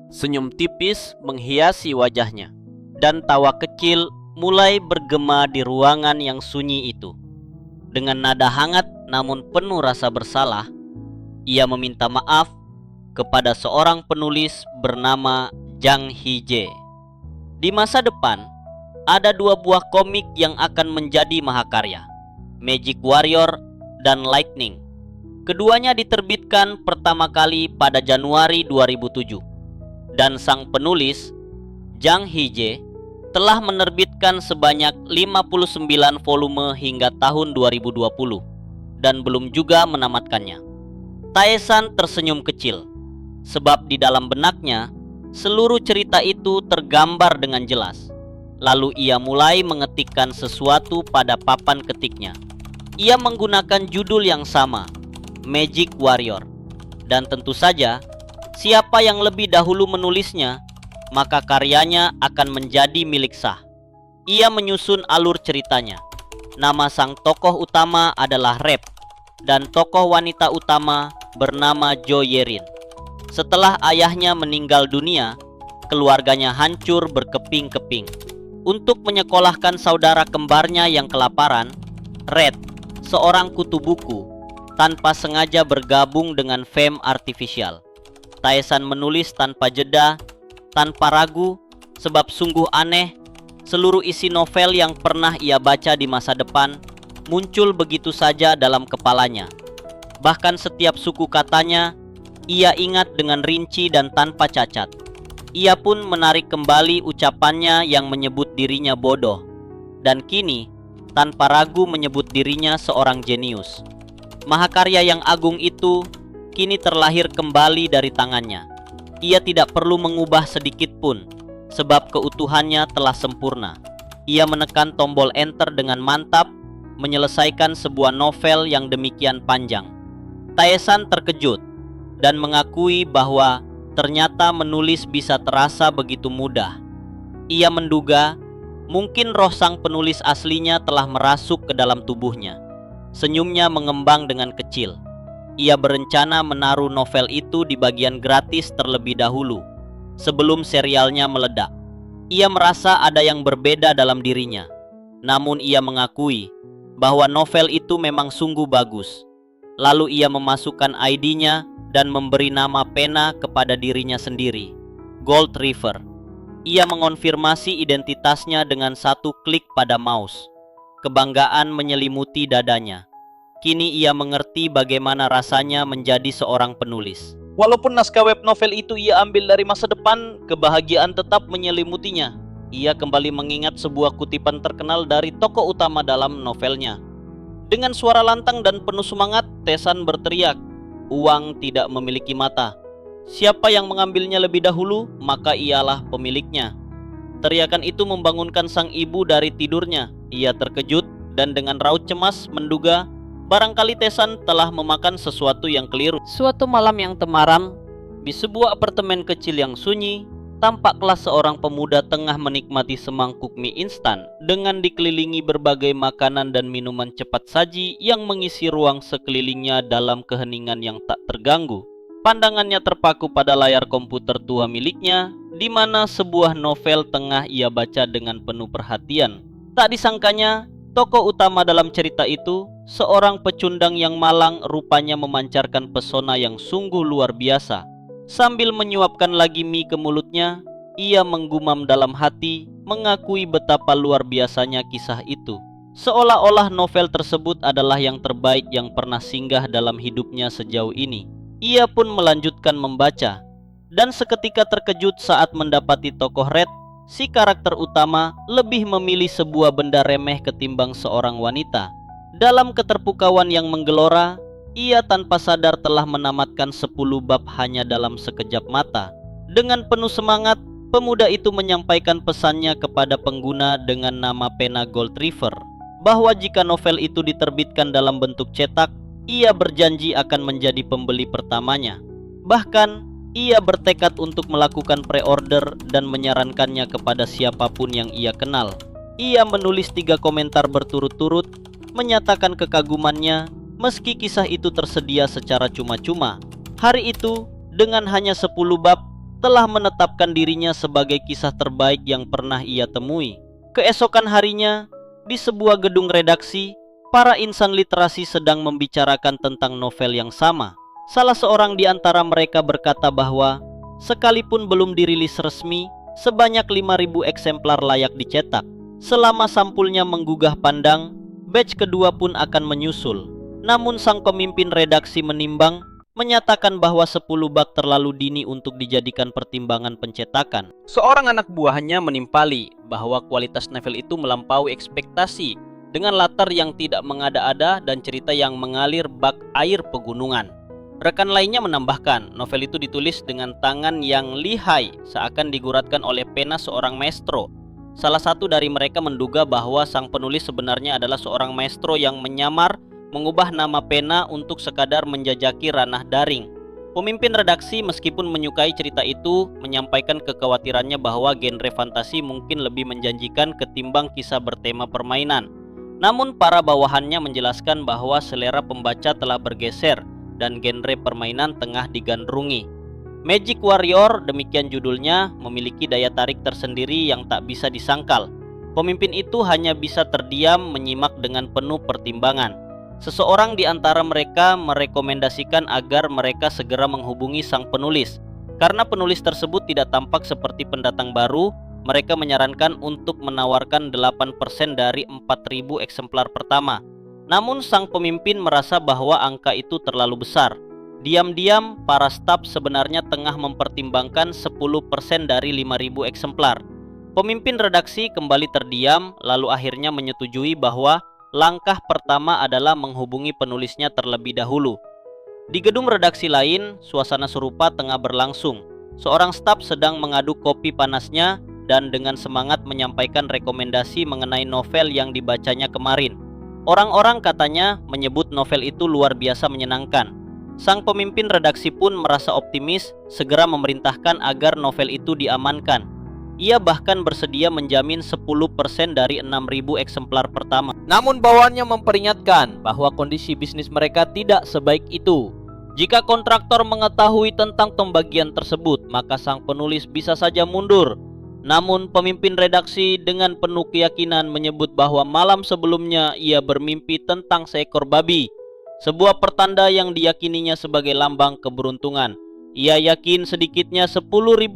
Senyum tipis menghiasi wajahnya, dan tawa kecil mulai bergema di ruangan yang sunyi itu. Dengan nada hangat namun penuh rasa bersalah, ia meminta maaf kepada seorang penulis bernama Jang Hee-jae. Di masa depan, ada 2 buah komik yang akan menjadi mahakarya, Magic Warrior dan Lightning. Keduanya diterbitkan pertama kali pada Januari 2007. Dan sang penulis, Jang Hee-jae, telah menerbitkan sebanyak 59 volume hingga tahun 2020 dan belum juga menamatkannya. Taesan tersenyum kecil, sebab di dalam benaknya seluruh cerita itu tergambar dengan jelas. Lalu ia mulai mengetikkan sesuatu pada papan ketiknya. Ia menggunakan judul yang sama, Magic Warrior. Dan tentu saja, siapa yang lebih dahulu menulisnya, maka karyanya akan menjadi milik sah. Ia menyusun alur ceritanya. Nama sang tokoh utama adalah Rep, dan tokoh wanita utama bernama Jo Yerin. Setelah ayahnya meninggal dunia, keluarganya hancur berkeping-keping. Untuk menyekolahkan saudara kembarnya yang kelaparan, Red, seorang kutu buku, tanpa sengaja bergabung dengan Fame Artificial. Taesan menulis tanpa jeda, tanpa ragu, sebab sungguh aneh, seluruh isi novel yang pernah ia baca di masa depan muncul begitu saja dalam kepalanya. Bahkan setiap suku katanya, ia ingat dengan rinci dan tanpa cacat. Ia pun menarik kembali ucapannya yang menyebut dirinya bodoh, dan kini tanpa ragu menyebut dirinya seorang jenius. Mahakarya yang agung itu kini terlahir kembali dari tangannya. Ia tidak perlu mengubah sedikit pun, sebab keutuhannya telah sempurna. Ia menekan tombol enter dengan mantap, menyelesaikan sebuah novel yang demikian panjang. Taesan terkejut dan mengakui bahwa ternyata menulis bisa terasa begitu mudah. Ia menduga mungkin roh sang penulis aslinya telah merasuk ke dalam tubuhnya. Senyumnya mengembang dengan kecil. Ia berencana menaruh novel itu di bagian gratis terlebih dahulu, sebelum serialnya meledak. Ia merasa ada yang berbeda dalam dirinya. Namun ia mengakui bahwa novel itu memang sungguh bagus. Lalu ia memasukkan ID-nya dan memberi nama pena kepada dirinya sendiri, Gold River. Ia mengonfirmasi identitasnya dengan satu klik pada mouse. Kebanggaan menyelimuti dadanya. Kini ia mengerti bagaimana rasanya menjadi seorang penulis. Walaupun naskah web novel itu ia ambil dari masa depan, kebahagiaan tetap menyelimutinya. Ia kembali mengingat sebuah kutipan terkenal dari tokoh utama dalam novelnya. Dengan suara lantang dan penuh semangat, Taesan berteriak, "Uang tidak memiliki mata. Siapa yang mengambilnya lebih dahulu, maka ialah pemiliknya." Teriakan itu membangunkan sang ibu dari tidurnya. Ia terkejut dan dengan raut cemas menduga barangkali Taesan telah memakan sesuatu yang keliru. Suatu malam yang temaram, di sebuah apartemen kecil yang sunyi, tampaklah seorang pemuda tengah menikmati semangkuk mie instan dengan dikelilingi berbagai makanan dan minuman cepat saji yang mengisi ruang sekelilingnya dalam keheningan yang tak terganggu. Pandangannya terpaku pada layar komputer tua miliknya, di mana sebuah novel tengah ia baca dengan penuh perhatian. Tak disangkanya, tokoh utama dalam cerita itu, seorang pecundang yang malang, rupanya memancarkan pesona yang sungguh luar biasa. Sambil menyuapkan lagi mie ke mulutnya, ia menggumam dalam hati, mengakui betapa luar biasanya kisah itu. Seolah-olah novel tersebut adalah yang terbaik yang pernah singgah dalam hidupnya sejauh ini. Ia pun melanjutkan membaca, dan seketika terkejut saat mendapati tokoh Red, si karakter utama, lebih memilih sebuah benda remeh ketimbang seorang wanita. Dalam keterpukauan yang menggelora, ia tanpa sadar telah menamatkan 10 bab hanya dalam sekejap mata. Dengan penuh semangat, pemuda itu menyampaikan pesannya kepada pengguna dengan nama pena Gold River, bahwa jika novel itu diterbitkan dalam bentuk cetak, ia berjanji akan menjadi pembeli pertamanya. Bahkan, ia bertekad untuk melakukan pre-order dan menyarankannya kepada siapapun yang ia kenal. Ia menulis 3 komentar berturut-turut, menyatakan kekagumannya meski kisah itu tersedia secara cuma-cuma. Hari itu, dengan hanya 10 bab, telah menetapkan dirinya sebagai kisah terbaik yang pernah ia temui. Keesokan harinya, di sebuah gedung redaksi, para insan literasi sedang membicarakan tentang novel yang sama. Salah seorang di antara mereka berkata bahwa, sekalipun belum dirilis resmi, sebanyak 5.000 eksemplar layak dicetak. Selama sampulnya menggugah pandang, batch kedua pun akan menyusul. Namun sang pemimpin redaksi menimbang, menyatakan bahwa 10 bab terlalu dini untuk dijadikan pertimbangan pencetakan. Seorang anak buahnya menimpali bahwa kualitas novel itu melampaui ekspektasi dengan latar yang tidak mengada-ada dan cerita yang mengalir bak air pegunungan. Rekan lainnya menambahkan, novel itu ditulis dengan tangan yang lihai, seakan diguratkan oleh pena seorang maestro. Salah satu dari mereka menduga bahwa sang penulis sebenarnya adalah seorang maestro yang menyamar mengubah nama pena untuk sekadar menjajaki ranah daring. Pemimpin redaksi meskipun menyukai cerita itu, menyampaikan kekhawatirannya bahwa genre fantasi mungkin lebih menjanjikan ketimbang kisah bertema permainan. Namun para bawahannya menjelaskan bahwa selera pembaca telah bergeser dan genre permainan tengah digandrungi. Magic Warrior, demikian judulnya, memiliki daya tarik tersendiri yang tak bisa disangkal. Pemimpin itu hanya bisa terdiam menyimak dengan penuh pertimbangan. Seseorang di antara mereka merekomendasikan agar mereka segera menghubungi sang penulis. Karena penulis tersebut tidak tampak seperti pendatang baru, mereka menyarankan untuk menawarkan 8% dari 4.000 eksemplar pertama. Namun sang pemimpin merasa bahwa angka itu terlalu besar. Diam-diam, para staf sebenarnya tengah mempertimbangkan 10% dari 5.000 eksemplar. Pemimpin redaksi kembali terdiam, lalu akhirnya menyetujui bahwa langkah pertama adalah menghubungi penulisnya terlebih dahulu. Di gedung redaksi lain, suasana serupa tengah berlangsung. Seorang staf sedang mengaduk kopi panasnya dan dengan semangat menyampaikan rekomendasi mengenai novel yang dibacanya kemarin. Orang-orang katanya menyebut novel itu luar biasa menyenangkan. Sang pemimpin redaksi pun merasa optimis, segera memerintahkan agar novel itu diamankan. Ia bahkan bersedia menjamin 10% dari 6.000 eksemplar pertama. Namun bawahannya memperingatkan bahwa kondisi bisnis mereka tidak sebaik itu. Jika kontraktor mengetahui tentang pembagian tersebut, maka sang penulis bisa saja mundur. Namun pemimpin redaksi dengan penuh keyakinan menyebut bahwa malam sebelumnya ia bermimpi tentang seekor babi, sebuah pertanda yang diyakininya sebagai lambang keberuntungan. Ia yakin sedikitnya 10.000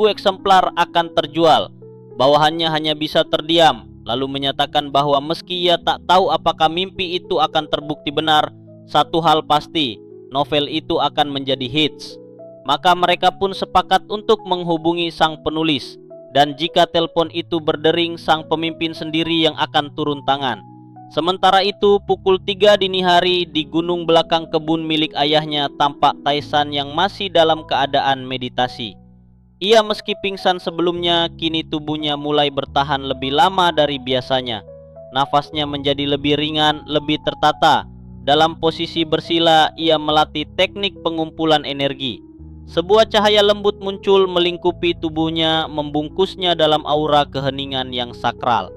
eksemplar akan terjual. Bawahannya hanya bisa terdiam, lalu menyatakan bahwa meski ia tak tahu apakah mimpi itu akan terbukti benar, satu hal pasti, novel itu akan menjadi hits. Maka mereka pun sepakat untuk menghubungi sang penulis. Dan jika telepon itu berdering, sang pemimpin sendiri yang akan turun tangan. Sementara itu, pukul 3 dini hari di gunung belakang kebun milik ayahnya tampak Taisan yang masih dalam keadaan meditasi. Ia meski pingsan sebelumnya, kini tubuhnya mulai bertahan lebih lama dari biasanya. Nafasnya menjadi lebih ringan, lebih tertata. Dalam posisi bersila, ia melatih teknik pengumpulan energi. Sebuah cahaya lembut muncul melingkupi tubuhnya, membungkusnya dalam aura keheningan yang sakral.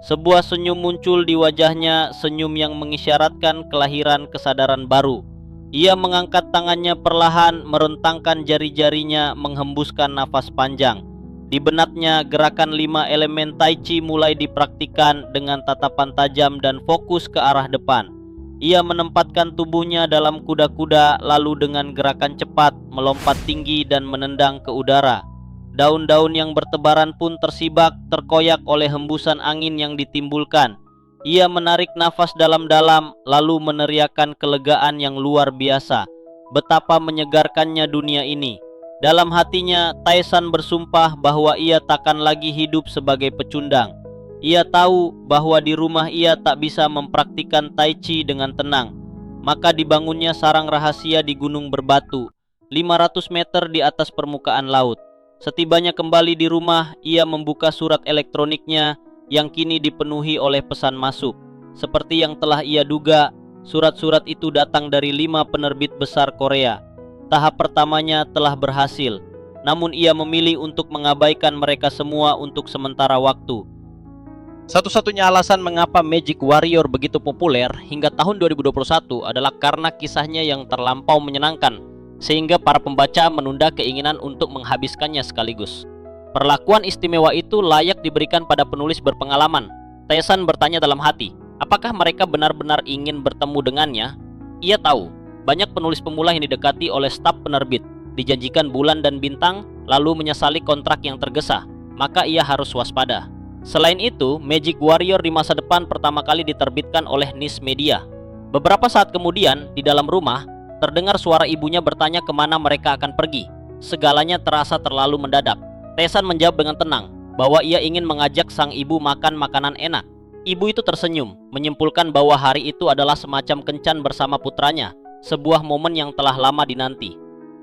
Sebuah senyum muncul di wajahnya, senyum yang mengisyaratkan kelahiran kesadaran baru. Ia mengangkat tangannya perlahan, merentangkan jari-jarinya, menghembuskan nafas panjang. Di benaknya, gerakan 5 elemen Tai Chi mulai dipraktikkan dengan tatapan tajam dan fokus ke arah depan. Ia menempatkan tubuhnya dalam kuda-kuda, lalu dengan gerakan cepat melompat tinggi dan menendang ke udara. Daun-daun yang bertebaran pun tersibak, terkoyak oleh hembusan angin yang ditimbulkan. Ia menarik nafas dalam-dalam, lalu meneriakkan kelegaan yang luar biasa. Betapa menyegarkannya dunia ini. Dalam hatinya, Taisan bersumpah bahwa ia takkan lagi hidup sebagai pecundang. Ia tahu bahwa di rumah ia tak bisa mempraktikkan Tai Chi dengan tenang. Maka dibangunnya sarang rahasia di gunung berbatu, 500 meter di atas permukaan laut. Setibanya kembali di rumah, ia membuka surat elektroniknya yang kini dipenuhi oleh pesan masuk. Seperti yang telah ia duga, surat-surat itu datang dari 5 penerbit besar Korea. Tahap pertamanya telah berhasil, namun ia memilih untuk mengabaikan mereka semua untuk sementara waktu. Satu-satunya alasan mengapa Magic Warrior begitu populer hingga tahun 2021 adalah karena kisahnya yang terlampau menyenangkan, sehingga para pembaca menunda keinginan untuk menghabiskannya sekaligus. Perlakuan istimewa itu layak diberikan pada penulis berpengalaman. Taisan bertanya dalam hati, apakah mereka benar-benar ingin bertemu dengannya? Ia tahu, banyak penulis pemula yang didekati oleh staf penerbit, dijanjikan bulan dan bintang, lalu menyesali kontrak yang tergesa, maka ia harus waspada. Selain itu, Magic Warrior di masa depan pertama kali diterbitkan oleh Niche Media. Beberapa saat kemudian, di dalam rumah, terdengar suara ibunya bertanya kemana mereka akan pergi. Segalanya terasa terlalu mendadak. Taisan menjawab dengan tenang bahwa ia ingin mengajak sang ibu makan makanan enak. Ibu itu tersenyum, menyimpulkan bahwa hari itu adalah semacam kencan bersama putranya, sebuah momen yang telah lama dinanti.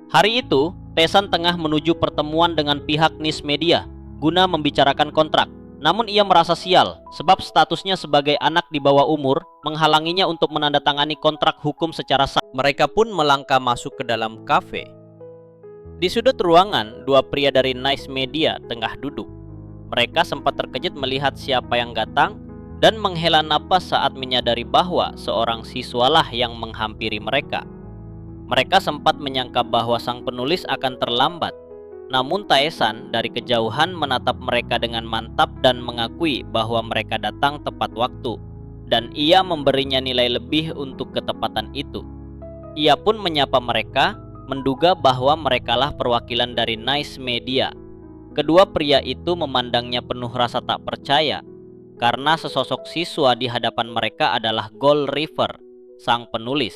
Hari itu, Taisan tengah menuju pertemuan dengan pihak Niche Media guna membicarakan kontrak. Namun ia merasa sial, sebab statusnya sebagai anak di bawah umur menghalanginya untuk menandatangani kontrak hukum secara sah. Mereka pun melangkah masuk ke dalam kafe. Di sudut ruangan, 2 pria dari Niche Media tengah duduk. Mereka sempat terkejut melihat siapa yang datang dan menghela napas saat menyadari bahwa seorang siswalah yang menghampiri mereka. Mereka sempat menyangka bahwa sang penulis akan terlambat, namun Taesan dari kejauhan menatap mereka dengan mantap dan mengakui bahwa mereka datang tepat waktu, dan ia memberinya nilai lebih untuk ketepatan itu. Ia pun menyapa mereka, menduga bahwa merekalah perwakilan dari Nice Media. Kedua pria itu memandangnya penuh rasa tak percaya, karena sesosok siswa di hadapan mereka adalah Gold River, sang penulis.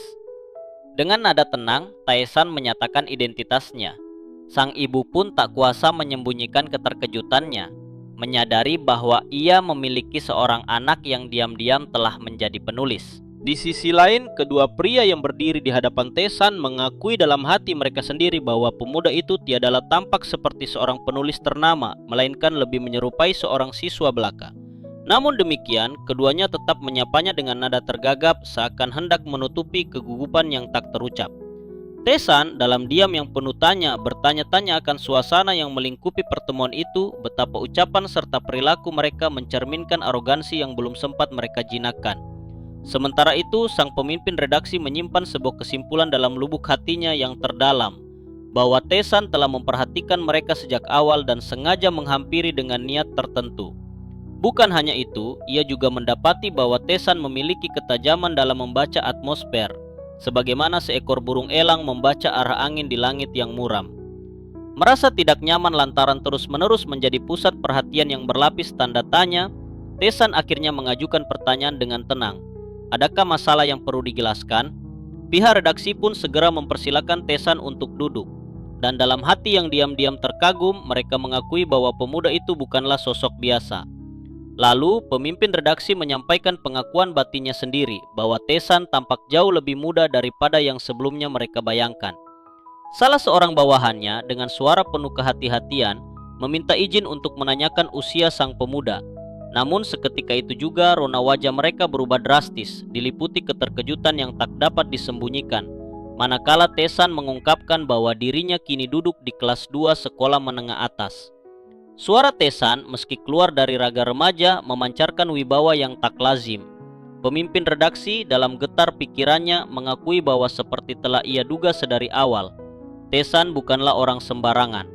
Dengan nada tenang, Taesan menyatakan identitasnya. Sang ibu pun tak kuasa menyembunyikan keterkejutannya, menyadari bahwa ia memiliki seorang anak yang diam-diam telah menjadi penulis. Di sisi lain, kedua pria yang berdiri di hadapan Taesan mengakui dalam hati mereka sendiri bahwa pemuda itu tiadalah tampak seperti seorang penulis ternama, melainkan lebih menyerupai seorang siswa belaka. Namun demikian, keduanya tetap menyapanya dengan nada tergagap seakan hendak menutupi kegugupan yang tak terucap. Taesan dalam diam yang penuh tanya bertanya-tanya akan suasana yang melingkupi pertemuan itu, betapa ucapan serta perilaku mereka mencerminkan arogansi yang belum sempat mereka jinakkan. Sementara itu, sang pemimpin redaksi menyimpan sebuah kesimpulan dalam lubuk hatinya yang terdalam, bahwa Taesan telah memperhatikan mereka sejak awal dan sengaja menghampiri dengan niat tertentu. Bukan hanya itu, ia juga mendapati bahwa Taesan memiliki ketajaman dalam membaca atmosfer, sebagaimana seekor burung elang membaca arah angin di langit yang muram. Merasa tidak nyaman lantaran terus-menerus menjadi pusat perhatian yang berlapis tanda tanya, Taesan akhirnya mengajukan pertanyaan dengan tenang. Adakah masalah yang perlu dijelaskan? Pihak redaksi pun segera mempersilakan Taesan untuk duduk. Dan dalam hati yang diam-diam terkagum, mereka mengakui bahwa pemuda itu bukanlah sosok biasa. Lalu, pemimpin redaksi menyampaikan pengakuan batinnya sendiri bahwa Taesan tampak jauh lebih muda daripada yang sebelumnya mereka bayangkan. Salah seorang bawahannya dengan suara penuh kehati-hatian meminta izin untuk menanyakan usia sang pemuda. Namun seketika itu juga rona wajah mereka berubah drastis, diliputi keterkejutan yang tak dapat disembunyikan, manakala Taesan mengungkapkan bahwa dirinya kini duduk di kelas 2 sekolah menengah atas. Suara Taesan meski keluar dari raga remaja memancarkan wibawa yang tak lazim. Pemimpin redaksi dalam getar pikirannya mengakui bahwa seperti telah ia duga sedari awal, Taesan bukanlah orang sembarangan.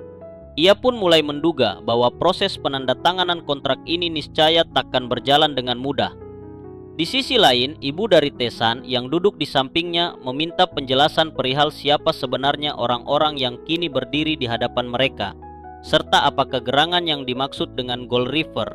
Ia pun mulai menduga bahwa proses penandatanganan kontrak ini niscaya takkan berjalan dengan mudah. Di sisi lain, ibu dari Taesan yang duduk di sampingnya meminta penjelasan perihal siapa sebenarnya orang-orang yang kini berdiri di hadapan mereka, serta apakah gerangan yang dimaksud dengan Gold River.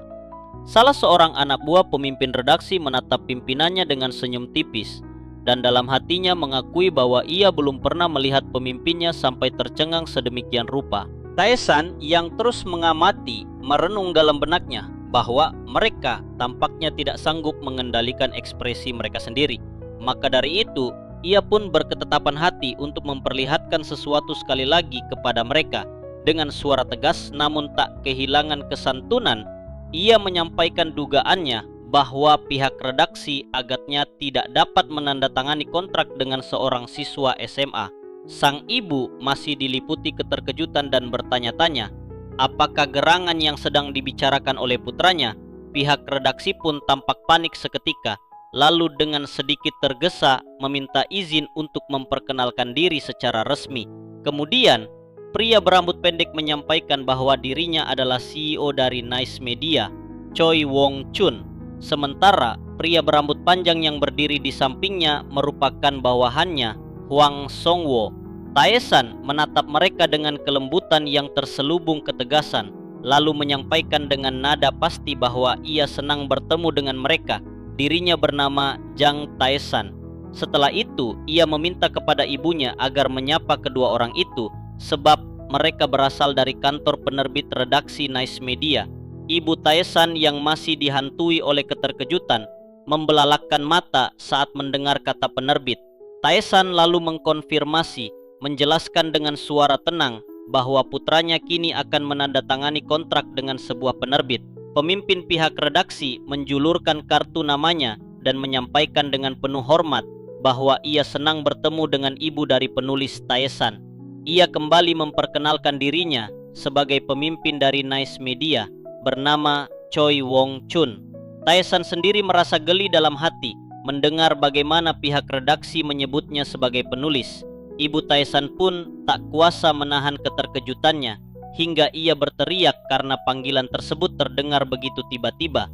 Salah seorang anak buah pemimpin redaksi menatap pimpinannya dengan senyum tipis, dan dalam hatinya mengakui bahwa ia belum pernah melihat pemimpinnya sampai tercengang sedemikian rupa. Taesan yang terus mengamati merenung dalam benaknya bahwa mereka tampaknya tidak sanggup mengendalikan ekspresi mereka sendiri. Maka dari itu, ia pun berketetapan hati untuk memperlihatkan sesuatu sekali lagi kepada mereka. Dengan suara tegas namun tak kehilangan kesantunan, ia menyampaikan dugaannya bahwa pihak redaksi agaknya tidak dapat menandatangani kontrak dengan seorang siswa SMA. Sang ibu masih diliputi keterkejutan dan bertanya-tanya, apakah gerangan yang sedang dibicarakan oleh putranya? Pihak redaksi pun tampak panik seketika, lalu dengan sedikit tergesa meminta izin untuk memperkenalkan diri secara resmi. Kemudian, pria berambut pendek menyampaikan bahwa dirinya adalah CEO dari Nice Media, Choi Wong Chun. Sementara pria berambut panjang yang berdiri di sampingnya merupakan bawahannya, Hwang Songwo. Taesan menatap mereka dengan kelembutan yang terselubung ketegasan, lalu menyampaikan dengan nada pasti bahwa ia senang bertemu dengan mereka. Dirinya bernama Jang Taesan. Setelah itu, ia meminta kepada ibunya agar menyapa kedua orang itu, sebab mereka berasal dari kantor penerbit redaksi Nice Media. Ibu Taesan yang masih dihantui oleh keterkejutan membelalakkan mata saat mendengar kata penerbit. Taesan lalu mengkonfirmasi, menjelaskan dengan suara tenang bahwa putranya kini akan menandatangani kontrak dengan sebuah penerbit. Pemimpin pihak redaksi menjulurkan kartu namanya dan menyampaikan dengan penuh hormat bahwa ia senang bertemu dengan ibu dari penulis Taesan. Ia kembali memperkenalkan dirinya sebagai pemimpin dari Nice Media bernama Choi Wong Chun. Taesan sendiri merasa geli dalam hati mendengar bagaimana pihak redaksi menyebutnya sebagai penulis. Ibu Taesan pun tak kuasa menahan keterkejutannya hingga ia berteriak karena panggilan tersebut terdengar begitu tiba-tiba.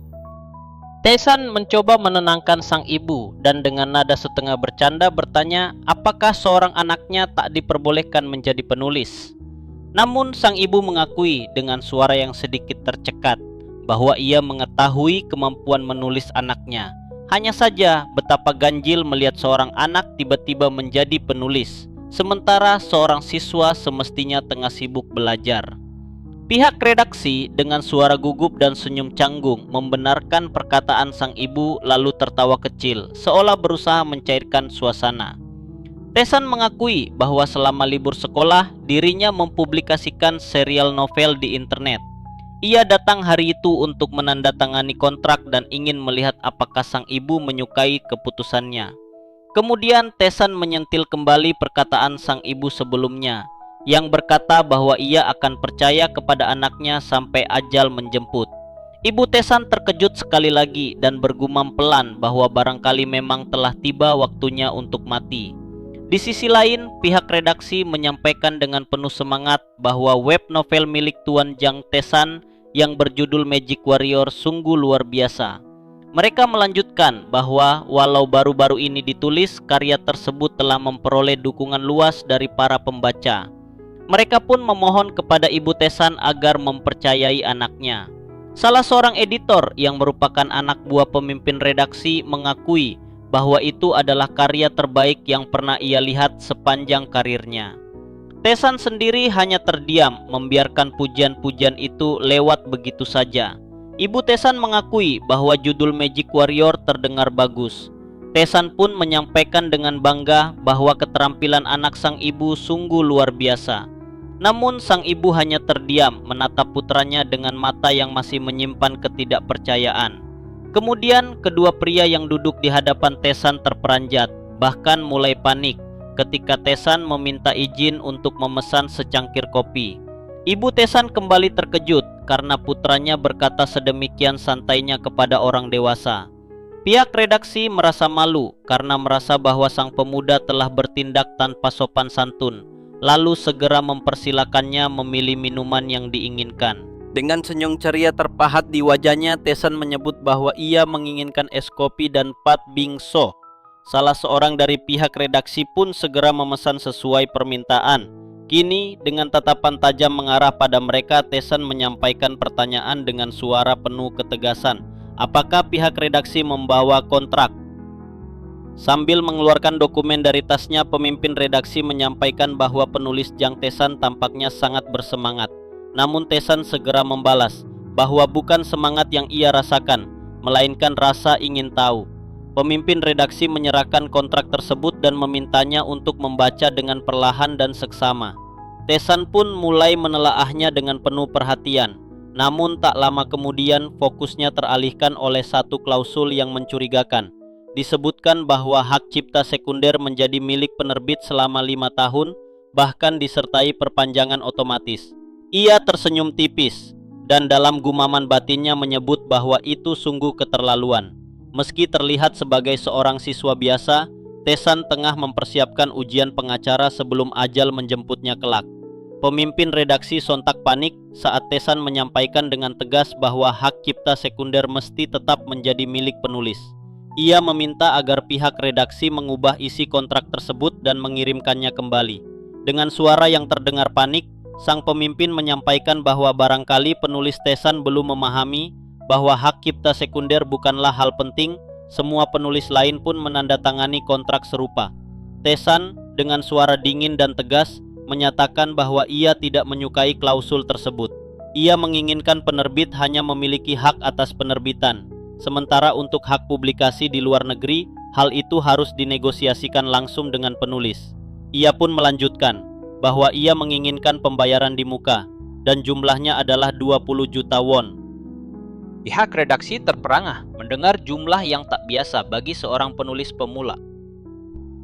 Taesan mencoba menenangkan sang ibu dan dengan nada setengah bercanda bertanya apakah seorang anaknya tak diperbolehkan menjadi penulis. Namun sang ibu mengakui dengan suara yang sedikit tercekat bahwa ia mengetahui kemampuan menulis anaknya. Hanya saja betapa ganjil melihat seorang anak tiba-tiba menjadi penulis, sementara seorang siswa semestinya tengah sibuk belajar. Pihak redaksi dengan suara gugup dan senyum canggung membenarkan perkataan sang ibu lalu tertawa kecil seolah berusaha mencairkan suasana. Taesan mengakui bahwa selama libur sekolah dirinya mempublikasikan serial novel di internet. Ia datang hari itu untuk menandatangani kontrak dan ingin melihat apakah sang ibu menyukai keputusannya. Kemudian Taesan menyentil kembali perkataan sang ibu sebelumnya yang berkata bahwa ia akan percaya kepada anaknya sampai ajal menjemput. Ibu Taesan terkejut sekali lagi dan bergumam pelan bahwa barangkali memang telah tiba waktunya untuk mati. Di sisi lain, pihak redaksi menyampaikan dengan penuh semangat bahwa web novel milik Tuan Jang Taesan yang berjudul Magic Warrior sungguh luar biasa. Mereka melanjutkan bahwa walau baru-baru ini ditulis, karya tersebut telah memperoleh dukungan luas dari para pembaca. Mereka pun memohon kepada Ibu Taesan agar mempercayai anaknya. Salah seorang editor yang merupakan anak buah pemimpin redaksi mengakui bahwa itu adalah karya terbaik yang pernah ia lihat sepanjang karirnya. Taesan sendiri hanya terdiam membiarkan pujian-pujian itu lewat begitu saja. Ibu Taesan mengakui bahwa judul Magic Warrior terdengar bagus. Taesan pun menyampaikan dengan bangga bahwa keterampilan anak sang ibu sungguh luar biasa. Namun sang ibu hanya terdiam menatap putranya dengan mata yang masih menyimpan ketidakpercayaan. Kemudian kedua pria yang duduk di hadapan Taesan terperanjat, bahkan mulai panik ketika Taesan meminta izin untuk memesan secangkir kopi. Ibu Taesan kembali terkejut karena putranya berkata sedemikian santainya kepada orang dewasa. Pihak redaksi merasa malu karena merasa bahwa sang pemuda telah bertindak tanpa sopan santun, lalu segera mempersilakannya memilih minuman yang diinginkan. Dengan senyum ceria terpahat di wajahnya, Taesan menyebut bahwa ia menginginkan es kopi dan pat bingso. Salah seorang dari pihak redaksi pun segera memesan sesuai permintaan. Kini dengan tatapan tajam mengarah pada mereka, Taesan menyampaikan pertanyaan dengan suara penuh ketegasan. Apakah pihak redaksi membawa kontrak? Sambil mengeluarkan dokumen dari tasnya, pemimpin redaksi menyampaikan bahwa penulis Jang Taesan tampaknya sangat bersemangat. Namun Taesan segera membalas bahwa bukan semangat yang ia rasakan, melainkan rasa ingin tahu. Pemimpin redaksi menyerahkan kontrak tersebut dan memintanya untuk membaca dengan perlahan dan seksama. Taesan pun mulai menelaahnya dengan penuh perhatian. Namun tak lama kemudian fokusnya teralihkan oleh satu klausul yang mencurigakan. Disebutkan bahwa hak cipta sekunder menjadi milik penerbit selama 5 tahun, bahkan disertai perpanjangan otomatis. Ia tersenyum tipis dan dalam gumaman batinnya menyebut bahwa itu sungguh keterlaluan. Meski terlihat sebagai seorang siswa biasa, Taesan tengah mempersiapkan ujian pengacara sebelum ajal menjemputnya kelak. Pemimpin redaksi sontak panik saat Taesan menyampaikan dengan tegas bahwa hak cipta sekunder mesti tetap menjadi milik penulis. Ia meminta agar pihak redaksi mengubah isi kontrak tersebut dan mengirimkannya kembali. Dengan suara yang terdengar panik, sang pemimpin menyampaikan bahwa barangkali penulis Taesan belum memahami bahwa hak cipta sekunder bukanlah hal penting. Semua penulis lain pun menandatangani kontrak serupa. Taesan dengan suara dingin dan tegas menyatakan bahwa ia tidak menyukai klausul tersebut. Ia menginginkan penerbit hanya memiliki hak atas penerbitan. Sementara untuk hak publikasi di luar negeri, hal itu harus dinegosiasikan langsung dengan penulis. Ia pun melanjutkan bahwa ia menginginkan pembayaran di muka dan jumlahnya adalah 20 juta won. Pihak redaksi terperangah mendengar jumlah yang tak biasa bagi seorang penulis pemula.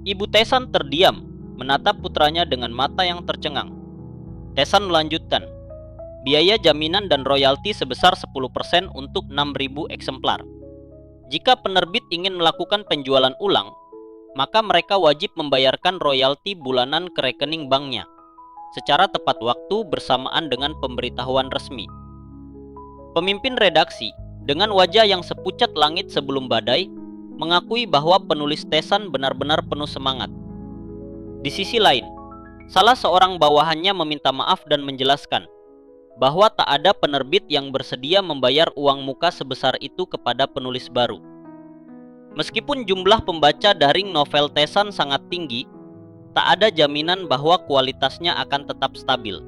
Ibu Taesan terdiam menatap putranya dengan mata yang tercengang. Taesan melanjutkan, biaya jaminan dan royalti sebesar 10% untuk 6.000 eksemplar. Jika penerbit ingin melakukan penjualan ulang, maka mereka wajib membayarkan royalti bulanan ke rekening banknya secara tepat waktu bersamaan dengan pemberitahuan resmi. Pemimpin redaksi dengan wajah yang sepucat langit sebelum badai mengakui bahwa penulis Tesan benar-benar penuh semangat. Di sisi lain, salah seorang bawahannya meminta maaf dan menjelaskan bahwa tak ada penerbit yang bersedia membayar uang muka sebesar itu kepada penulis baru. Meskipun jumlah pembaca daring novel Tesan sangat tinggi, tak ada jaminan bahwa kualitasnya akan tetap stabil.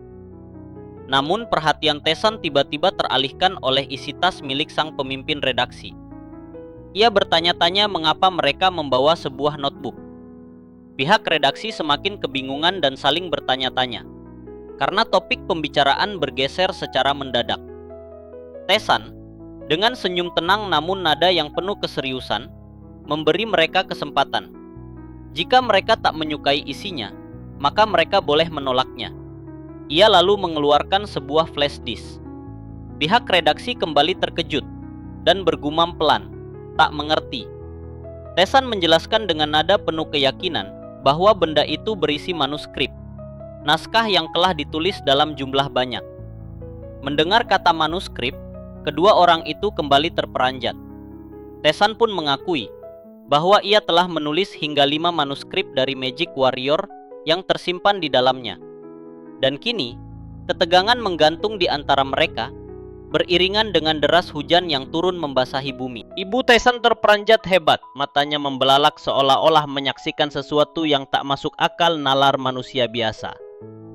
Namun perhatian Tesan tiba-tiba teralihkan oleh isi tas milik sang pemimpin redaksi. Ia bertanya-tanya mengapa mereka membawa sebuah notebook. Pihak redaksi semakin kebingungan dan saling bertanya-tanya, karena topik pembicaraan bergeser secara mendadak. Tesan, dengan senyum tenang namun nada yang penuh keseriusan, memberi mereka kesempatan. Jika mereka tak menyukai isinya, maka mereka boleh menolaknya. Ia lalu mengeluarkan sebuah flash disk. Pihak redaksi kembali terkejut dan bergumam pelan, tak mengerti. Tesan menjelaskan dengan nada penuh keyakinan bahwa benda itu berisi manuskrip, naskah yang telah ditulis dalam jumlah banyak. Mendengar kata manuskrip, kedua orang itu kembali terperanjat. Tesan pun mengakui bahwa ia telah menulis hingga 5 manuskrip dari Magic Warrior yang tersimpan di dalamnya. Dan kini, ketegangan menggantung di antara mereka, beriringan dengan deras hujan yang turun membasahi bumi. Ibu Tesan terperanjat hebat, matanya membelalak seolah-olah menyaksikan sesuatu yang tak masuk akal nalar manusia biasa.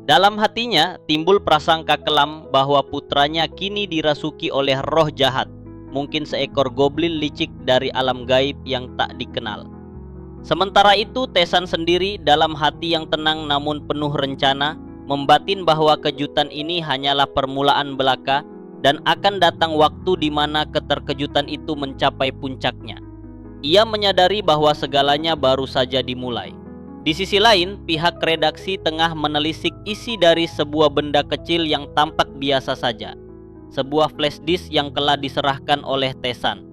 Dalam hatinya timbul prasangka kelam bahwa putranya kini dirasuki oleh roh jahat, mungkin seekor goblin licik dari alam gaib yang tak dikenal. Sementara itu Tesan sendiri dalam hati yang tenang namun penuh rencana, membatin bahwa kejutan ini hanyalah permulaan belaka dan akan datang waktu di mana keterkejutan itu mencapai puncaknya. Ia menyadari bahwa segalanya baru saja dimulai. Di sisi lain, pihak redaksi tengah menelisik isi dari sebuah benda kecil yang tampak biasa saja. Sebuah flash disk yang telah diserahkan oleh Tesan.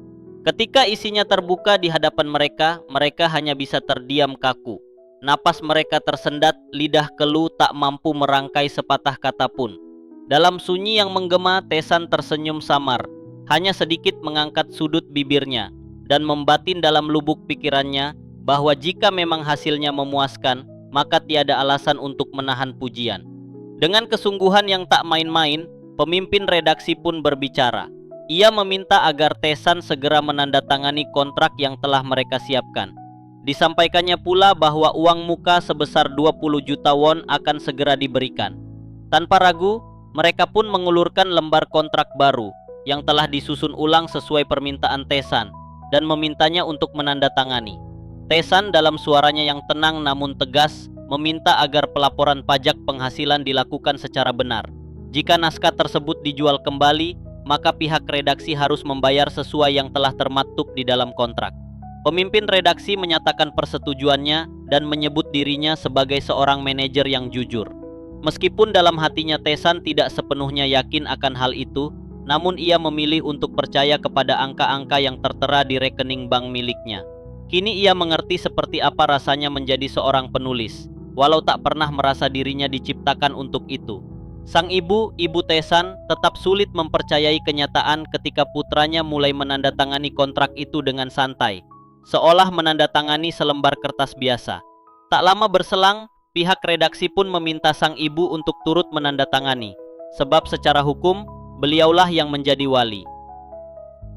Ketika isinya terbuka di hadapan mereka, mereka hanya bisa terdiam kaku. Napas mereka tersendat, lidah keluh tak mampu merangkai sepatah kata pun. Dalam sunyi yang menggema, Tesan tersenyum samar, hanya sedikit mengangkat sudut bibirnya, dan membatin dalam lubuk pikirannya bahwa jika memang hasilnya memuaskan, maka tiada alasan untuk menahan pujian. Dengan kesungguhan yang tak main-main, pemimpin redaksi pun berbicara. Ia meminta agar Tesan segera menandatangani kontrak yang telah mereka siapkan. Disampaikannya pula bahwa uang muka sebesar 20 juta won akan segera diberikan. Tanpa ragu, mereka pun mengulurkan lembar kontrak baru yang telah disusun ulang sesuai permintaan Tesan dan memintanya untuk menandatangani. Tesan dalam suaranya yang tenang namun tegas meminta agar pelaporan pajak penghasilan dilakukan secara benar. Jika naskah tersebut dijual kembali, maka pihak redaksi harus membayar sesuai yang telah termaktub di dalam kontrak. Pemimpin redaksi menyatakan persetujuannya dan menyebut dirinya sebagai seorang manajer yang jujur. Meskipun dalam hatinya Tesan tidak sepenuhnya yakin akan hal itu, namun ia memilih untuk percaya kepada angka-angka yang tertera di rekening bank miliknya. Kini ia mengerti seperti apa rasanya menjadi seorang penulis, walau tak pernah merasa dirinya diciptakan untuk itu. Sang ibu, Ibu Tesan, tetap sulit mempercayai kenyataan ketika putranya mulai menandatangani kontrak itu dengan santai, seolah menandatangani selembar kertas biasa. Tak lama berselang, pihak redaksi pun meminta sang ibu untuk turut menandatangani, sebab secara hukum, beliaulah yang menjadi wali.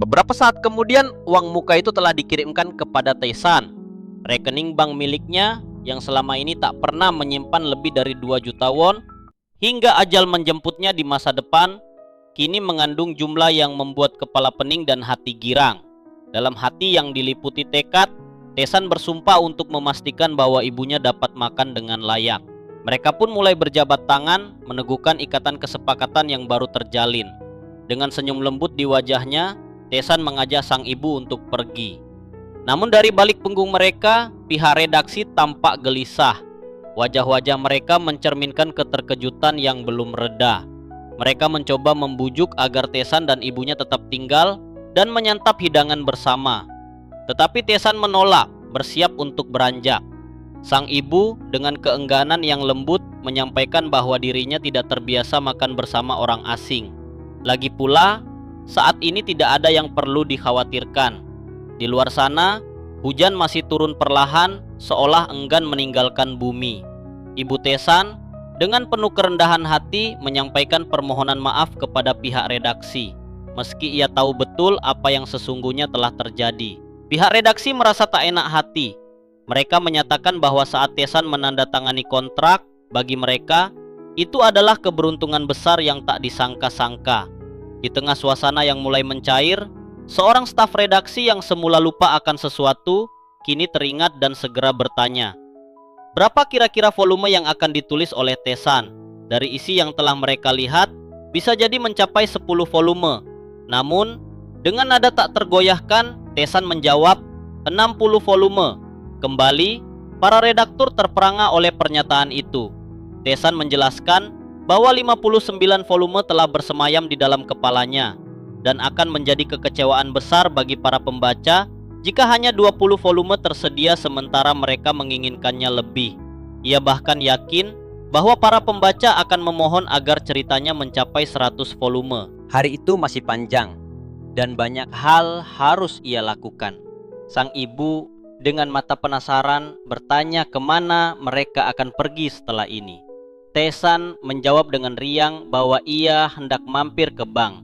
Beberapa saat kemudian, uang muka itu telah dikirimkan kepada Tesan. Rekening bank miliknya yang selama ini tak pernah menyimpan lebih dari 2 juta won, hingga ajal menjemputnya di masa depan, kini mengandung jumlah yang membuat kepala pening dan hati girang. Dalam hati yang diliputi tekad, Tesan bersumpah untuk memastikan bahwa ibunya dapat makan dengan layak. Mereka pun mulai berjabat tangan, meneguhkan ikatan kesepakatan yang baru terjalin. Dengan senyum lembut di wajahnya, Tesan mengajak sang ibu untuk pergi. Namun dari balik punggung mereka, pihak redaksi tampak gelisah. Wajah-wajah mereka mencerminkan keterkejutan yang belum reda. Mereka mencoba membujuk agar Tesan dan ibunya tetap tinggal dan menyantap hidangan bersama. Tetapi Tesan menolak, bersiap untuk beranjak. Sang ibu dengan keengganan yang lembut menyampaikan bahwa dirinya tidak terbiasa makan bersama orang asing. Lagi pula, saat ini tidak ada yang perlu dikhawatirkan. Di luar sana, hujan masih turun perlahan seolah enggan meninggalkan bumi. Ibu Tesan dengan penuh kerendahan hati menyampaikan permohonan maaf kepada pihak redaksi, meski ia tahu betul apa yang sesungguhnya telah terjadi. Pihak redaksi merasa tak enak hati. Mereka menyatakan bahwa saat Tesan menandatangani kontrak, bagi mereka itu adalah keberuntungan besar yang tak disangka-sangka. Di tengah suasana yang mulai mencair, seorang staf redaksi yang semula lupa akan sesuatu kini teringat dan segera bertanya, berapa kira-kira volume yang akan ditulis oleh Tesan? Dari isi yang telah mereka lihat, bisa jadi mencapai 10 volume. Namun, dengan nada tak tergoyahkan, Tesan menjawab 60 volume. Kembali, para redaktur terperangah oleh pernyataan itu. Tesan menjelaskan bahwa 59 volume telah bersemayam di dalam kepalanya dan akan menjadi kekecewaan besar bagi para pembaca jika hanya 20 volume tersedia sementara mereka menginginkannya lebih. Ia bahkan yakin bahwa para pembaca akan memohon agar ceritanya mencapai 100 volume. Hari itu masih panjang dan banyak hal harus ia lakukan. Sang ibu dengan mata penasaran bertanya kemana mereka akan pergi setelah ini. Tesan menjawab dengan riang bahwa ia hendak mampir ke bank.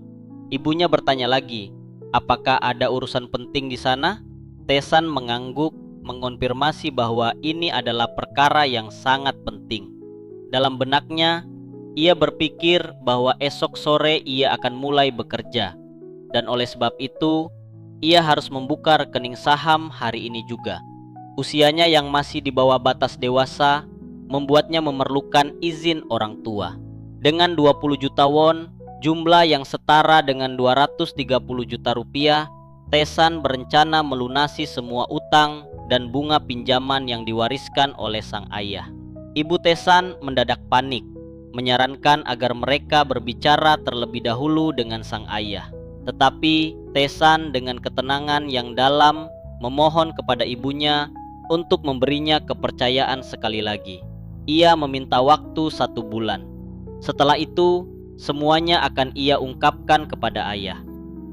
Ibunya bertanya lagi, apakah ada urusan penting di sana? Tesan mengangguk, mengonfirmasi bahwa ini adalah perkara yang sangat penting. Dalam benaknya, ia berpikir bahwa esok sore ia akan mulai bekerja. Dan oleh sebab itu, ia harus membuka rekening saham hari ini juga. Usianya yang masih di bawah batas dewasa membuatnya memerlukan izin orang tua. Dengan 20 juta won, jumlah yang setara dengan 230 juta rupiah, Tesan berencana melunasi semua utang dan bunga pinjaman yang diwariskan oleh sang ayah. Ibu Tesan mendadak panik, menyarankan agar mereka berbicara terlebih dahulu dengan sang ayah. Tetapi Tesan dengan ketenangan yang dalam memohon kepada ibunya untuk memberinya kepercayaan sekali lagi. Ia meminta waktu 1 bulan. Setelah itu, semuanya akan ia ungkapkan kepada ayah.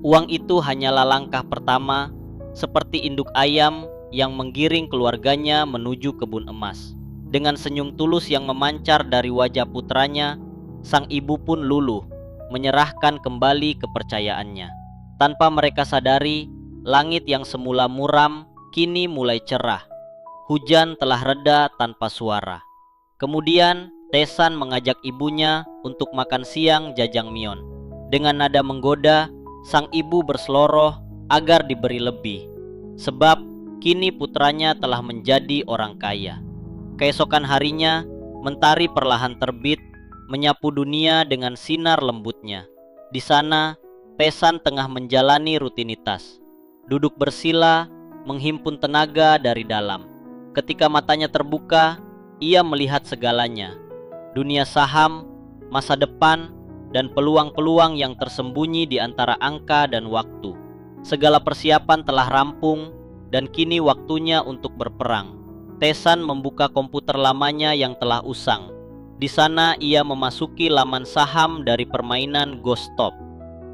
Uang itu hanyalah langkah pertama, seperti induk ayam yang menggiring keluarganya menuju kebun emas. Dengan senyum tulus yang memancar dari wajah putranya, sang ibu pun luluh, menyerahkan kembali kepercayaannya. Tanpa mereka sadari, langit yang semula muram kini mulai cerah. Hujan telah reda tanpa suara. Kemudian Tesan mengajak ibunya untuk makan siang jajangmyeon. Dengan nada menggoda, sang ibu berseloroh agar diberi lebih, sebab kini putranya telah menjadi orang kaya. Keesokan harinya, mentari perlahan terbit, menyapu dunia dengan sinar lembutnya. Di sana, Tesan tengah menjalani rutinitas, duduk bersila, menghimpun tenaga dari dalam. Ketika matanya terbuka, ia melihat segalanya. Dunia saham, masa depan, dan peluang-peluang yang tersembunyi di antara angka dan waktu. Segala persiapan telah rampung dan kini waktunya untuk berperang. Tesan membuka komputer lamanya yang telah usang. Di sana ia memasuki laman saham dari permainan GoStop.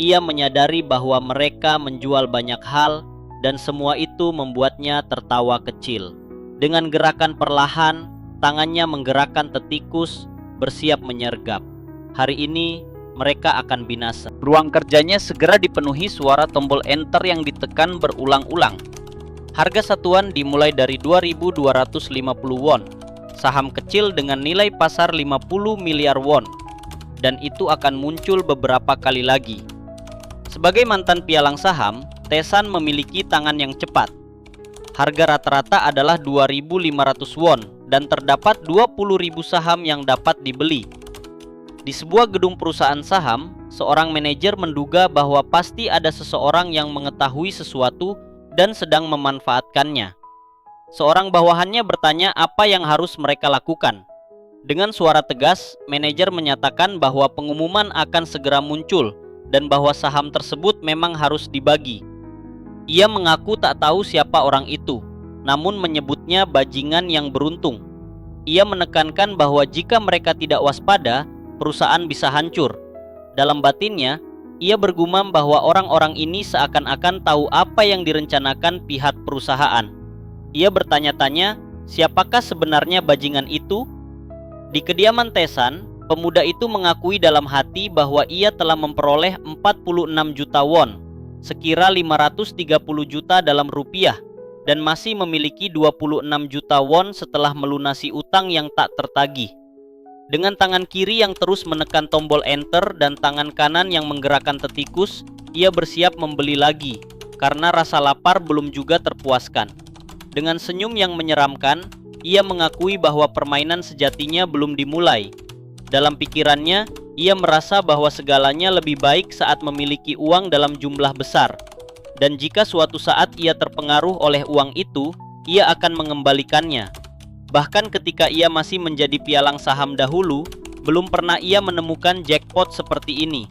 Ia menyadari bahwa mereka menjual banyak hal dan semua itu membuatnya tertawa kecil. Dengan gerakan perlahan, tangannya menggerakkan tetikus, bersiap menyergap. Hari ini mereka akan binasa. Ruang kerjanya segera dipenuhi suara tombol enter yang ditekan berulang-ulang. Harga satuan dimulai dari 2.250 won. Saham kecil dengan nilai pasar 50 miliar won. Dan itu akan muncul beberapa kali lagi. Sebagai mantan pialang saham, Tesan memiliki tangan yang cepat. Harga rata-rata adalah 2.500 won dan terdapat 20.000 saham yang dapat dibeli. Di sebuah gedung perusahaan saham, seorang manajer menduga bahwa pasti ada seseorang yang mengetahui sesuatu dan sedang memanfaatkannya. Seorang bawahannya bertanya apa yang harus mereka lakukan. Dengan suara tegas, manajer menyatakan bahwa pengumuman akan segera muncul dan bahwa saham tersebut memang harus dibagi. Ia mengaku tak tahu siapa orang itu, namun menyebutnya bajingan yang beruntung. Ia menekankan bahwa jika mereka tidak waspada, perusahaan bisa hancur. Dalam batinnya, ia bergumam bahwa orang-orang ini seakan-akan tahu apa yang direncanakan pihak perusahaan. Ia bertanya-tanya, siapakah sebenarnya bajingan itu? Di kediaman Tesan, pemuda itu mengakui dalam hati bahwa ia telah memperoleh 46 juta won, sekira 530 juta dalam rupiah, dan masih memiliki 26 juta won setelah melunasi utang yang tak tertagih. Dengan tangan kiri yang terus menekan tombol enter dan tangan kanan yang menggerakkan tetikus, ia bersiap membeli lagi, karena rasa lapar belum juga terpuaskan. Dengan senyum yang menyeramkan, ia mengakui bahwa permainan sejatinya belum dimulai. Dalam pikirannya, ia merasa bahwa segalanya lebih baik saat memiliki uang dalam jumlah besar. Dan jika suatu saat ia terpengaruh oleh uang itu, ia akan mengembalikannya. Bahkan ketika ia masih menjadi pialang saham dahulu, belum pernah ia menemukan jackpot seperti ini.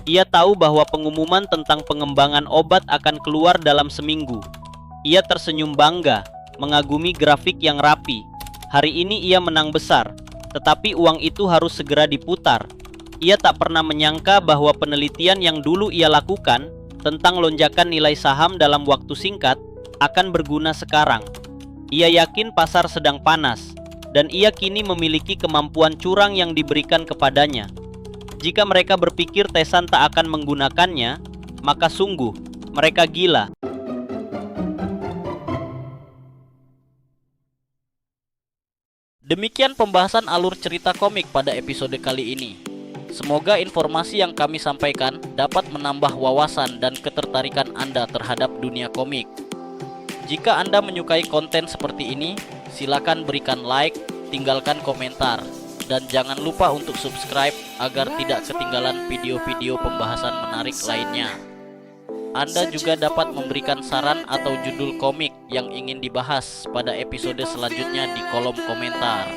Ia tahu bahwa pengumuman tentang pengembangan obat akan keluar dalam seminggu. Ia tersenyum bangga, mengagumi grafik yang rapi. Hari ini ia menang besar, tetapi uang itu harus segera diputar. Ia tak pernah menyangka bahwa penelitian yang dulu ia lakukan tentang lonjakan nilai saham dalam waktu singkat akan berguna sekarang. Ia yakin pasar sedang panas, dan ia kini memiliki kemampuan curang yang diberikan kepadanya. Jika mereka berpikir Tesan tak akan menggunakannya, maka sungguh mereka gila. Demikian pembahasan alur cerita komik pada episode kali ini. Semoga informasi yang kami sampaikan dapat menambah wawasan dan ketertarikan Anda terhadap dunia komik. Jika Anda menyukai konten seperti ini, silakan berikan like, tinggalkan komentar, dan jangan lupa untuk subscribe agar tidak ketinggalan video-video pembahasan menarik lainnya. Anda juga dapat memberikan saran atau judul komik yang ingin dibahas pada episode selanjutnya di kolom komentar.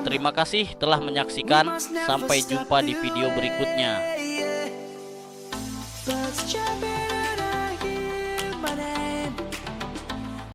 Terima kasih telah menyaksikan, sampai jumpa di video berikutnya.